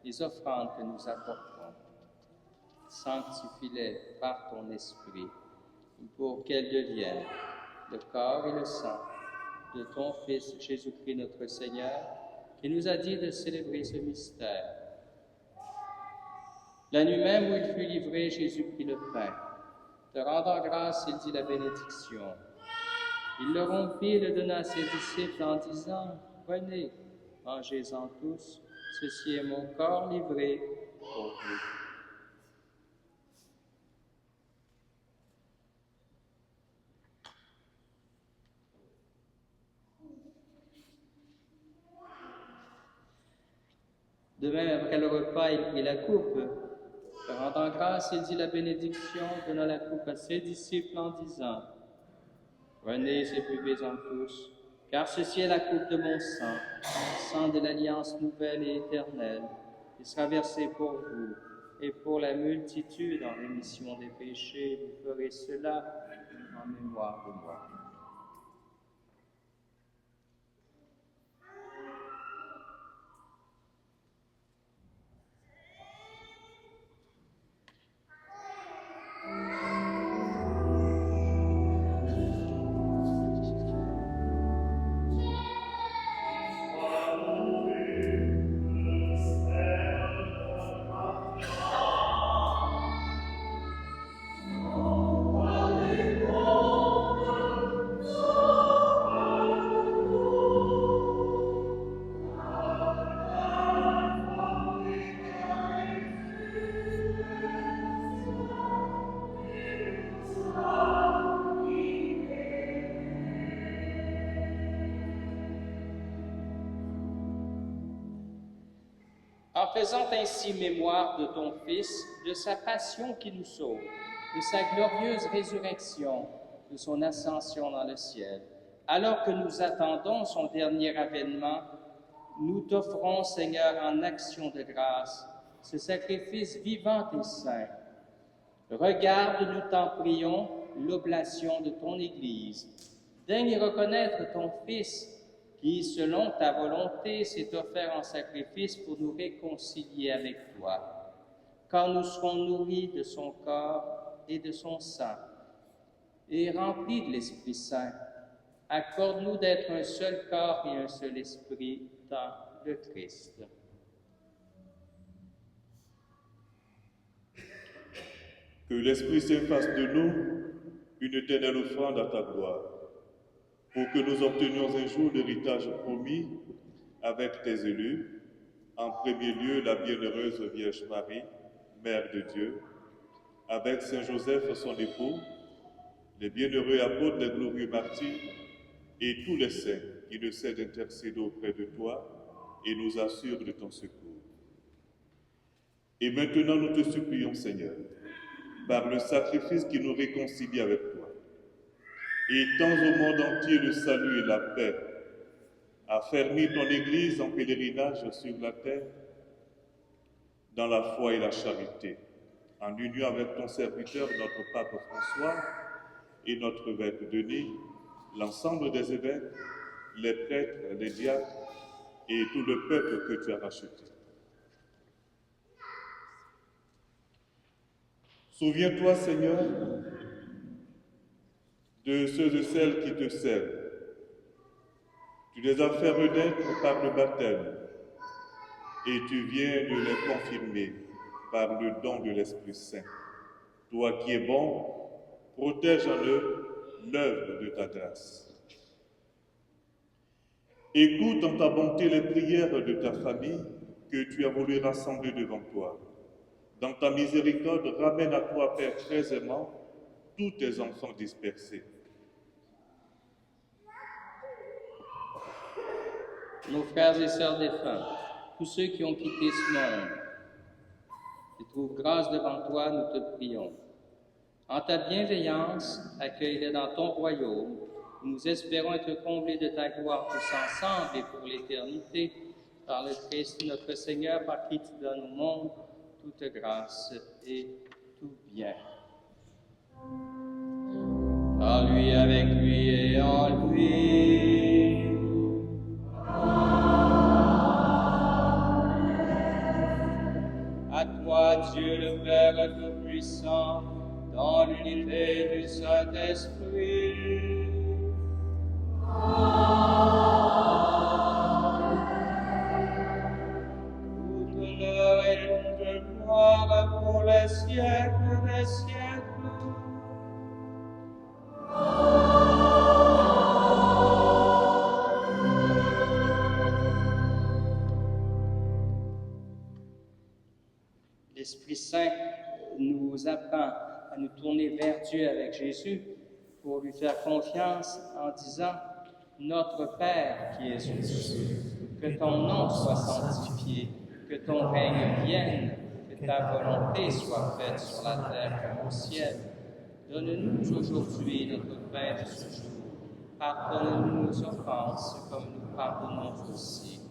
les offrandes que nous apportons. Sanctifie-les par ton Esprit, pour qu'elles deviennent le corps et le sang de ton Fils Jésus-Christ notre Seigneur, qui nous a dit de célébrer ce mystère. La nuit même où il fut livré, Jésus prit le pain. Te rendant grâce, il dit la bénédiction. Il le rompit et le donna à ses disciples en disant, « Prenez, Mangez-en tous, ceci est mon corps livré pour vous. De même, après le repas, il prit la coupe. Rendant grâce, il dit la bénédiction, donna la coupe à ses disciples en disant « Prenez et buvez-en tous, car ceci est la coupe de mon sang, le sang de l'alliance nouvelle et éternelle, qui sera versé pour vous et pour la multitude en rémission des péchés. Vous ferez cela en mémoire de moi. » En faisant ainsi mémoire de ton Fils, de sa passion qui nous sauve, de sa glorieuse résurrection, de son ascension dans le ciel, alors que nous attendons son dernier avènement, nous t'offrons, Seigneur, en action de grâce, ce sacrifice vivant et saint. Regarde, nous t'en prions, l'oblation de ton Église. Daigne reconnaître ton Fils, qui, selon ta volonté, s'est offert en sacrifice pour nous réconcilier avec toi. Quand nous serons nourris de son corps et de son sang, et remplis de l'Esprit Saint, accorde-nous d'être un seul corps et un seul esprit dans le Christ. Que l'Esprit Saint fasse de nous une éternelle offrande à ta gloire, pour que nous obtenions un jour l'héritage promis avec tes élus, en premier lieu la bienheureuse Vierge Marie, Mère de Dieu, avec Saint Joseph son époux, les bienheureux apôtres, les glorieux martyrs, et tous les saints qui ne cessent d'intercéder auprès de toi et nous assurent de ton secours. Et maintenant nous te supplions, Seigneur, par le sacrifice qui nous réconcilie avec toi, et tends au monde entier le salut et la paix, affermis ton Église en pèlerinage sur la terre, dans la foi et la charité, en union avec ton serviteur, notre Pape François, et notre évêque Denis, l'ensemble des évêques, les prêtres, les diacres, et tout le peuple que tu as racheté. Souviens-toi, Seigneur, de ceux et celles qui te servent. Tu les as fait renaître par le baptême et tu viens de les confirmer par le don de l'Esprit Saint. Toi qui es bon, protège en eux l'œuvre de ta grâce. Écoute en ta bonté les prières de ta famille que tu as voulu rassembler devant toi. Dans ta miséricorde, ramène à toi, Père très aimant, tous tes enfants dispersés. Nos frères et sœurs défunts, tous ceux qui ont quitté ce monde, qui trouvent grâce devant toi, nous te prions. En ta bienveillance, accueille-les dans ton royaume. Nous espérons être comblés de ta gloire tous ensemble et pour l'éternité, par le Christ notre Seigneur, par qui tu donnes au monde toute grâce et tout bien. Par lui, avec lui et en lui. À toi, Dieu le Père Tout-Puissant, dans l'unité du Saint-Esprit. Toute l'heure et toute gloire pour les siècles des siècles. L'Esprit Saint nous apprend à nous tourner vers Dieu avec Jésus pour lui faire confiance en disant « Notre Père qui es aux cieux, que ton nom soit sanctifié, que ton règne vienne, que ta volonté soit faite sur la terre comme au ciel. Donne-nous aujourd'hui notre pain de ce jour. Pardonne-nous nos offenses comme nous pardonnons aussi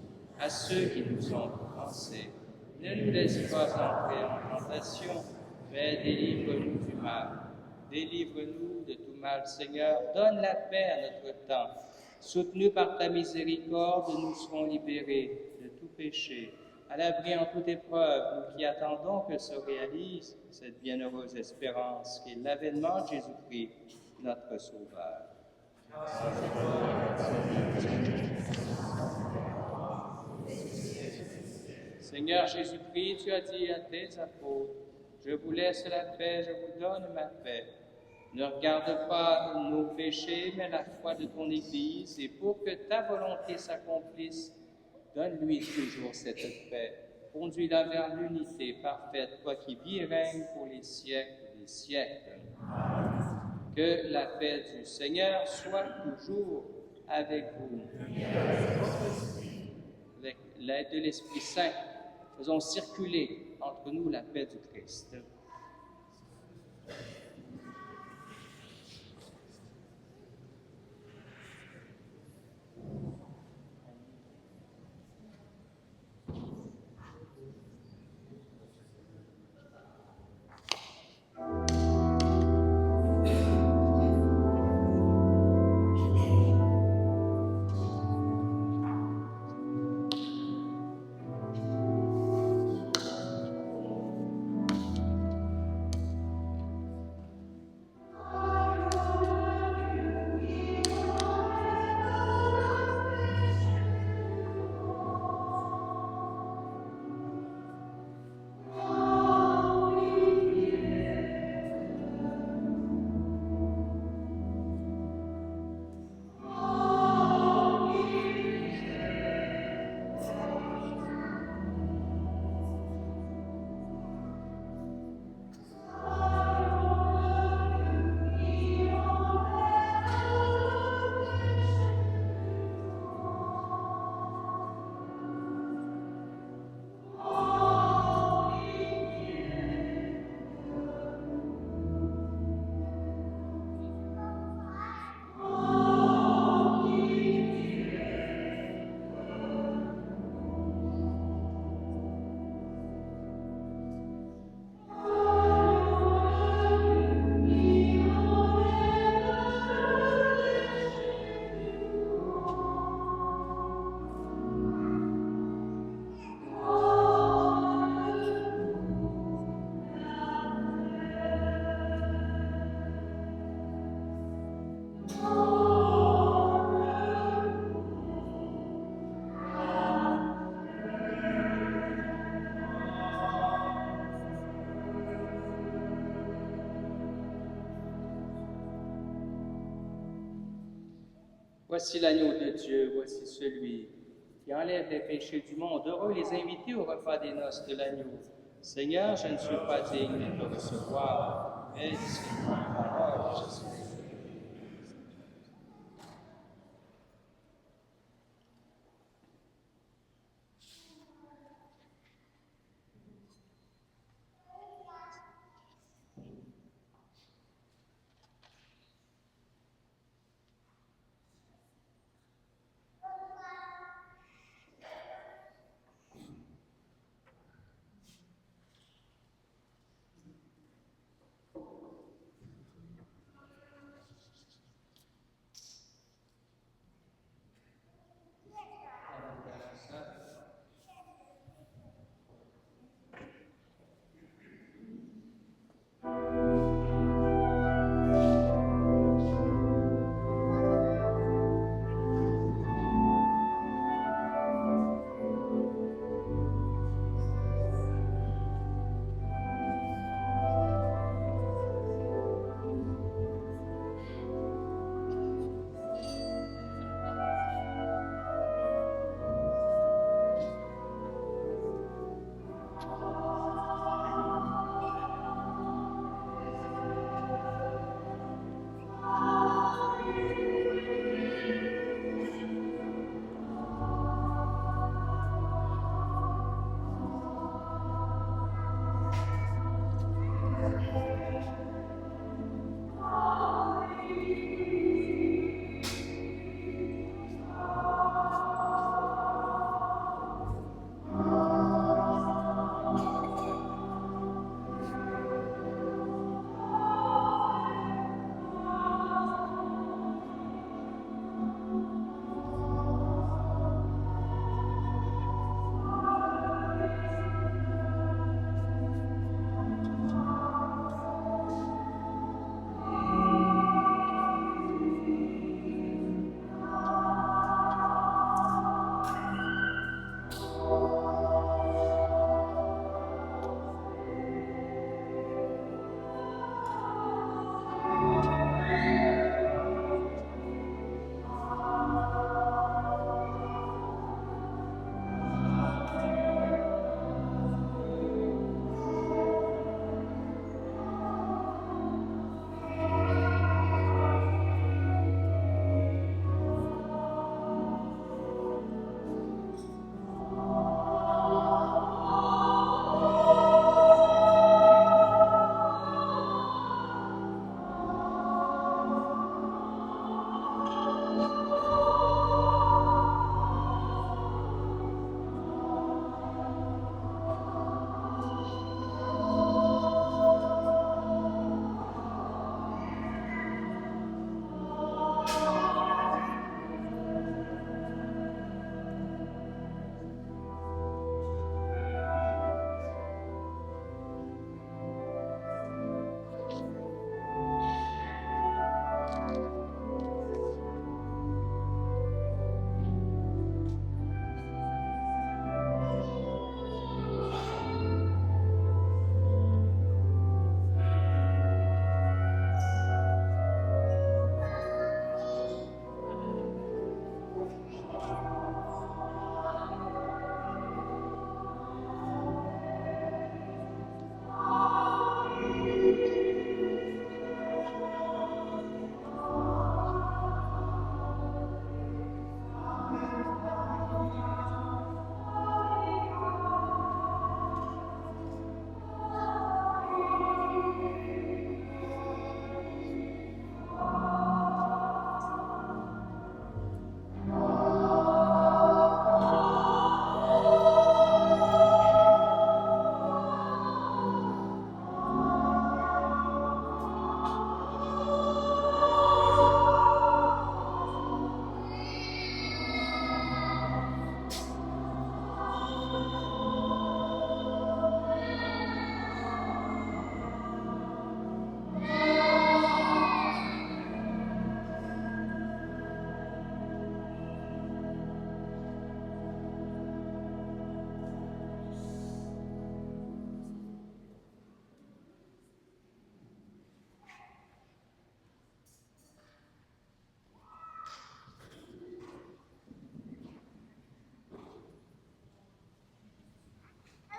à ceux qui nous ont offensés. Ne nous laisse pas entrer en tentation, mais délivre-nous du mal. Délivre-nous de tout mal, Seigneur. Donne la paix à notre temps. Soutenus par ta miséricorde, nous serons libérés de tout péché. À l'abri en toute épreuve, nous qui attendons que se réalise cette bienheureuse espérance qui est l'avènement de Jésus-Christ, notre Sauveur. Seigneur Jésus-Christ, tu as dit à tes apôtres, « Je vous laisse la paix, je vous donne ma paix. Ne regarde pas nos péchés, mais la foi de ton Église, et pour que ta volonté s'accomplisse, donne-lui toujours cette paix. Conduis-la vers l'unité parfaite, toi qui vis et règnes pour les siècles des siècles. » Que la paix du Seigneur soit toujours avec vous. Avec l'aide de l'Esprit Saint, faisons circuler entre nous la paix du Christ. Voici l'agneau de Dieu, voici celui qui enlève les péchés du monde. Heureux les invités au repas des noces de l'agneau. Seigneur, je ne suis pas digne de te recevoir, mais dis-moi une parole, je suis.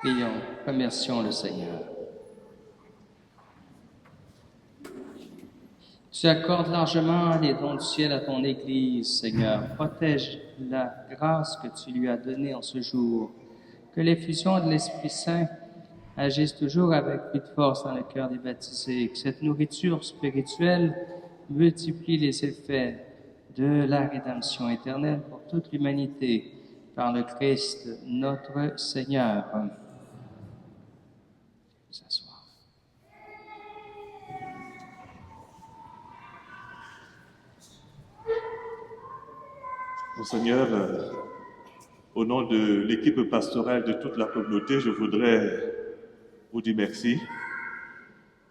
Prions, remercions le Seigneur. Tu accordes largement les dons du ciel à ton Église, Seigneur. Protège la grâce que tu lui as donnée en ce jour. Que l'effusion de l'Esprit Saint agisse toujours avec plus de force dans le cœur des baptisés. Que cette nourriture spirituelle multiplie les effets de la rédemption éternelle pour toute l'humanité par le Christ notre Seigneur. S'asseoir. Monseigneur, au nom de l'équipe pastorale de toute la communauté, je voudrais vous dire merci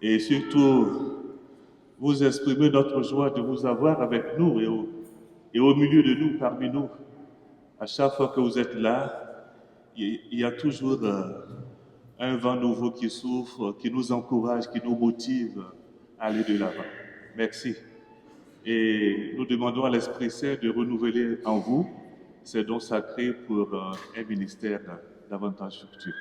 et surtout vous exprimer notre joie de vous avoir avec nous et au milieu de nous, parmi nous. À chaque fois que vous êtes là, il y a toujours un vent nouveau qui souffle, qui nous encourage, qui nous motive à aller de l'avant. Merci. Et nous demandons à l'Esprit Saint de renouveler en vous ces dons sacrés pour un ministère davantage fructueux.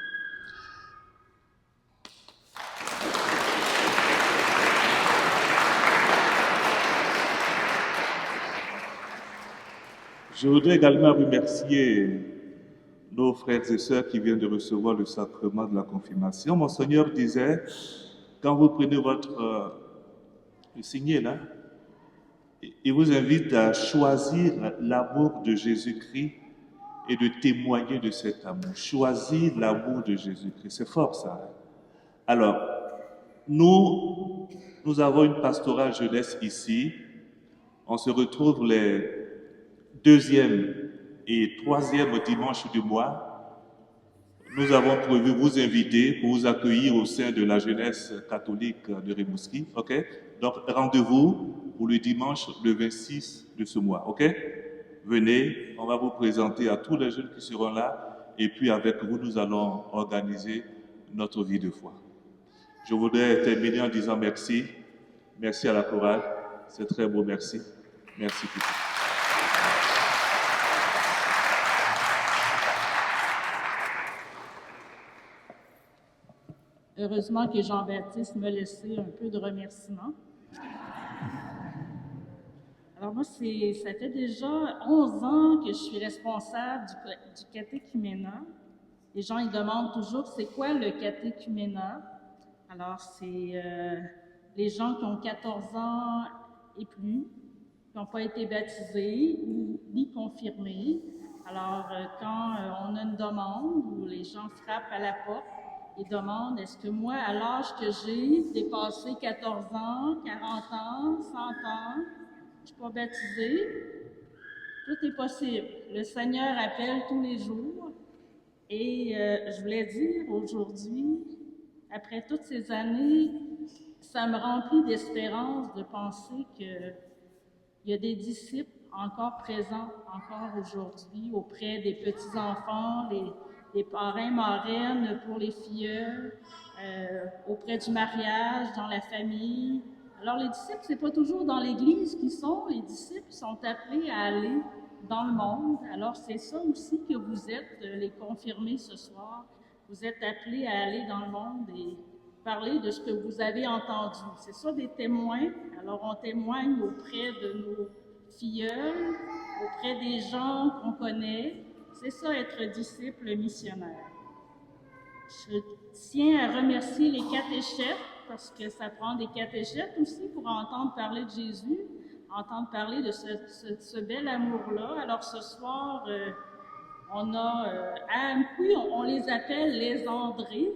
Je voudrais également remercier nos frères et sœurs qui viennent de recevoir le sacrement de la confirmation. Monseigneur disait, quand vous prenez votre signet là, il vous invite à choisir l'amour de Jésus-Christ et de témoigner de cet amour. Choisir l'amour de Jésus-Christ, c'est fort ça. Alors, nous avons une pastorale jeunesse ici. On se retrouve les 2e et 3e dimanche du mois. Nous avons prévu vous inviter pour vous accueillir au sein de la jeunesse catholique de Rimouski. Ok? Donc, rendez-vous pour le dimanche le 26 de ce mois. Ok? Venez, on va vous présenter à tous les jeunes qui seront là. Et puis, avec vous, nous allons organiser notre vie de foi. Je voudrais terminer en disant merci. Merci à la chorale. C'est très beau, merci. Merci beaucoup. Heureusement que Jean-Baptiste m'a laissé un peu de remerciements. Alors moi, ça fait déjà 11 ans que je suis responsable du catéchuménat. Les gens, ils demandent toujours, c'est quoi le catéchuménat? Alors, c'est les gens qui ont 14 ans et plus, qui n'ont pas été baptisés ni confirmés. Alors, quand on a une demande où les gens frappent à la porte, ils demandent, est-ce que moi, à l'âge que j'ai, dépassé 14 ans, 40 ans, 100 ans, je ne suis pas baptisée? Tout est possible. Le Seigneur appelle tous les jours. Et je voulais dire aujourd'hui, après toutes ces années, ça me remplit d'espérance de penser qu'il y a des disciples encore présents, encore aujourd'hui, auprès des petits-enfants, les parrains, marraines pour les filleuls, auprès du mariage, dans la famille. Alors, les disciples, c'est pas toujours dans l'Église qu'ils sont. Les disciples sont appelés à aller dans le monde. Alors, c'est ça aussi que vous êtes, les confirmés ce soir. Vous êtes appelés à aller dans le monde et parler de ce que vous avez entendu. C'est ça, des témoins. Alors, on témoigne auprès de nos filleuls, auprès des gens qu'on connaît. C'est ça, être disciple missionnaire. Je tiens à remercier les catéchètes, parce que ça prend des catéchètes aussi pour entendre parler de Jésus, entendre parler de ce bel amour-là. Alors ce soir, on a à Amqui, on les appelle les André,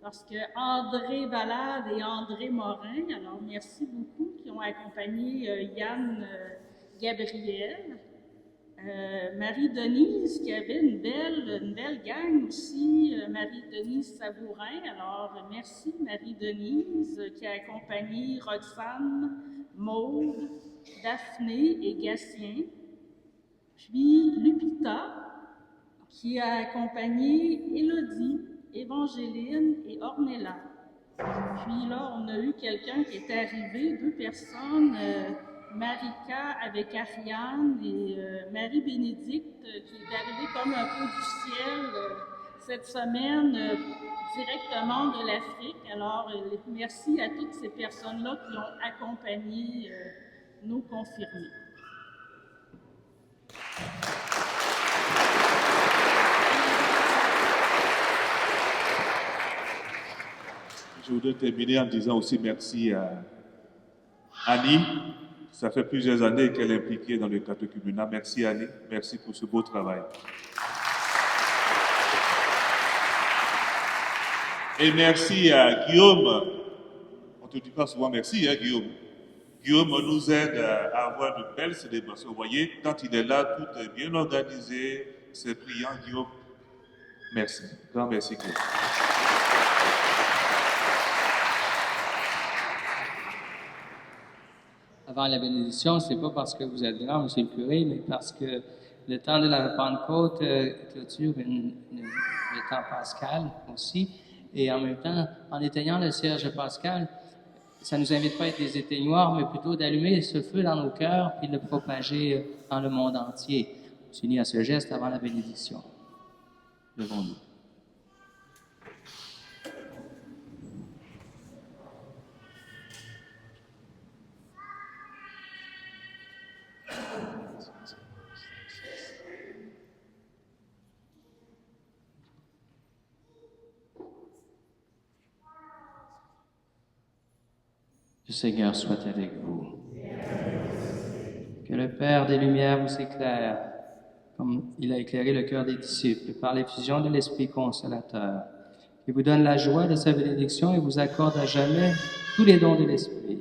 parce que André Valade et André Morin, alors merci beaucoup, qui ont accompagné Yann Gabriel. Marie-Denise, qui avait une belle gang aussi, Marie-Denise Sabourin. Alors, merci Marie-Denise, qui a accompagné Roxane, Maude, Daphné et Gatien. Puis Lupita, qui a accompagné Élodie, Évangéline et Ornella. Puis là, on a eu quelqu'un qui est arrivé, 2 personnes, Marika avec Ariane et Marie-Bénédicte qui est arrivée comme un peu du ciel. cette semaine directement de l'Afrique. Alors, merci à toutes ces personnes-là qui ont accompagné nos confirmés. Je voudrais terminer en disant aussi merci à Annie. Ça fait plusieurs années qu'elle est impliquée dans le catéchuménat. Merci Annie, merci pour ce beau travail. Et merci à Guillaume. On ne te dit pas souvent merci, hein, Guillaume. Guillaume nous aide à avoir de belles célébrations. Vous voyez, quand il est là, tout est bien organisé, c'est brillant, Guillaume. Merci. Grand merci, Guillaume. Avant la bénédiction, c'est pas parce que vous êtes grand, monsieur le curé, mais parce que le temps de la Pentecôte clôture le temps pascal aussi. Et en même temps, en éteignant le cierge pascal, ça nous invite pas à être des éteignoirs, mais plutôt d'allumer ce feu dans nos cœurs puis de le propager dans le monde entier. On s'unit à ce geste avant la bénédiction. Levons-nous. Le Seigneur soit avec vous. Que le Père des Lumières vous éclaire, comme il a éclairé le cœur des disciples, par l'effusion de l'Esprit consolateur. Il vous donne la joie de sa bénédiction et vous accorde à jamais tous les dons de l'Esprit.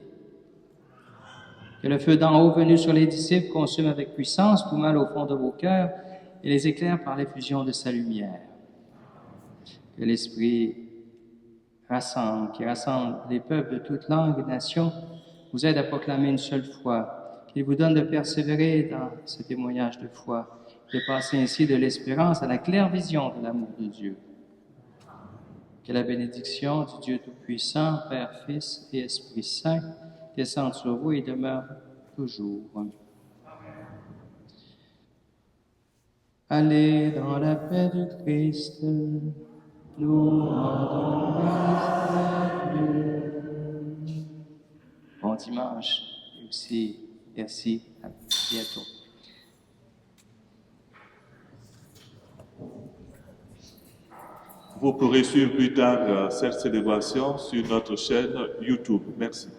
Que le feu d'en haut venu sur les disciples consume avec puissance tout mal au fond de vos cœurs et les éclaire par l'effusion de sa lumière. Que l'Esprit qui rassemble les peuples de toutes langues et nations, vous aide à proclamer une seule foi, qu'il vous donne de persévérer dans ce témoignage de foi, de passer ainsi de l'espérance à la claire vision de l'amour de Dieu. Que la bénédiction du Dieu Tout-Puissant, Père, Fils et Esprit Saint, descende sur vous et demeure toujours. Allez dans la paix de Christ. Nous rendons grâce à Dieu. Bon dimanche et aussi merci, à bientôt. Vous pourrez suivre plus tard cette célébration sur notre chaîne YouTube. Merci.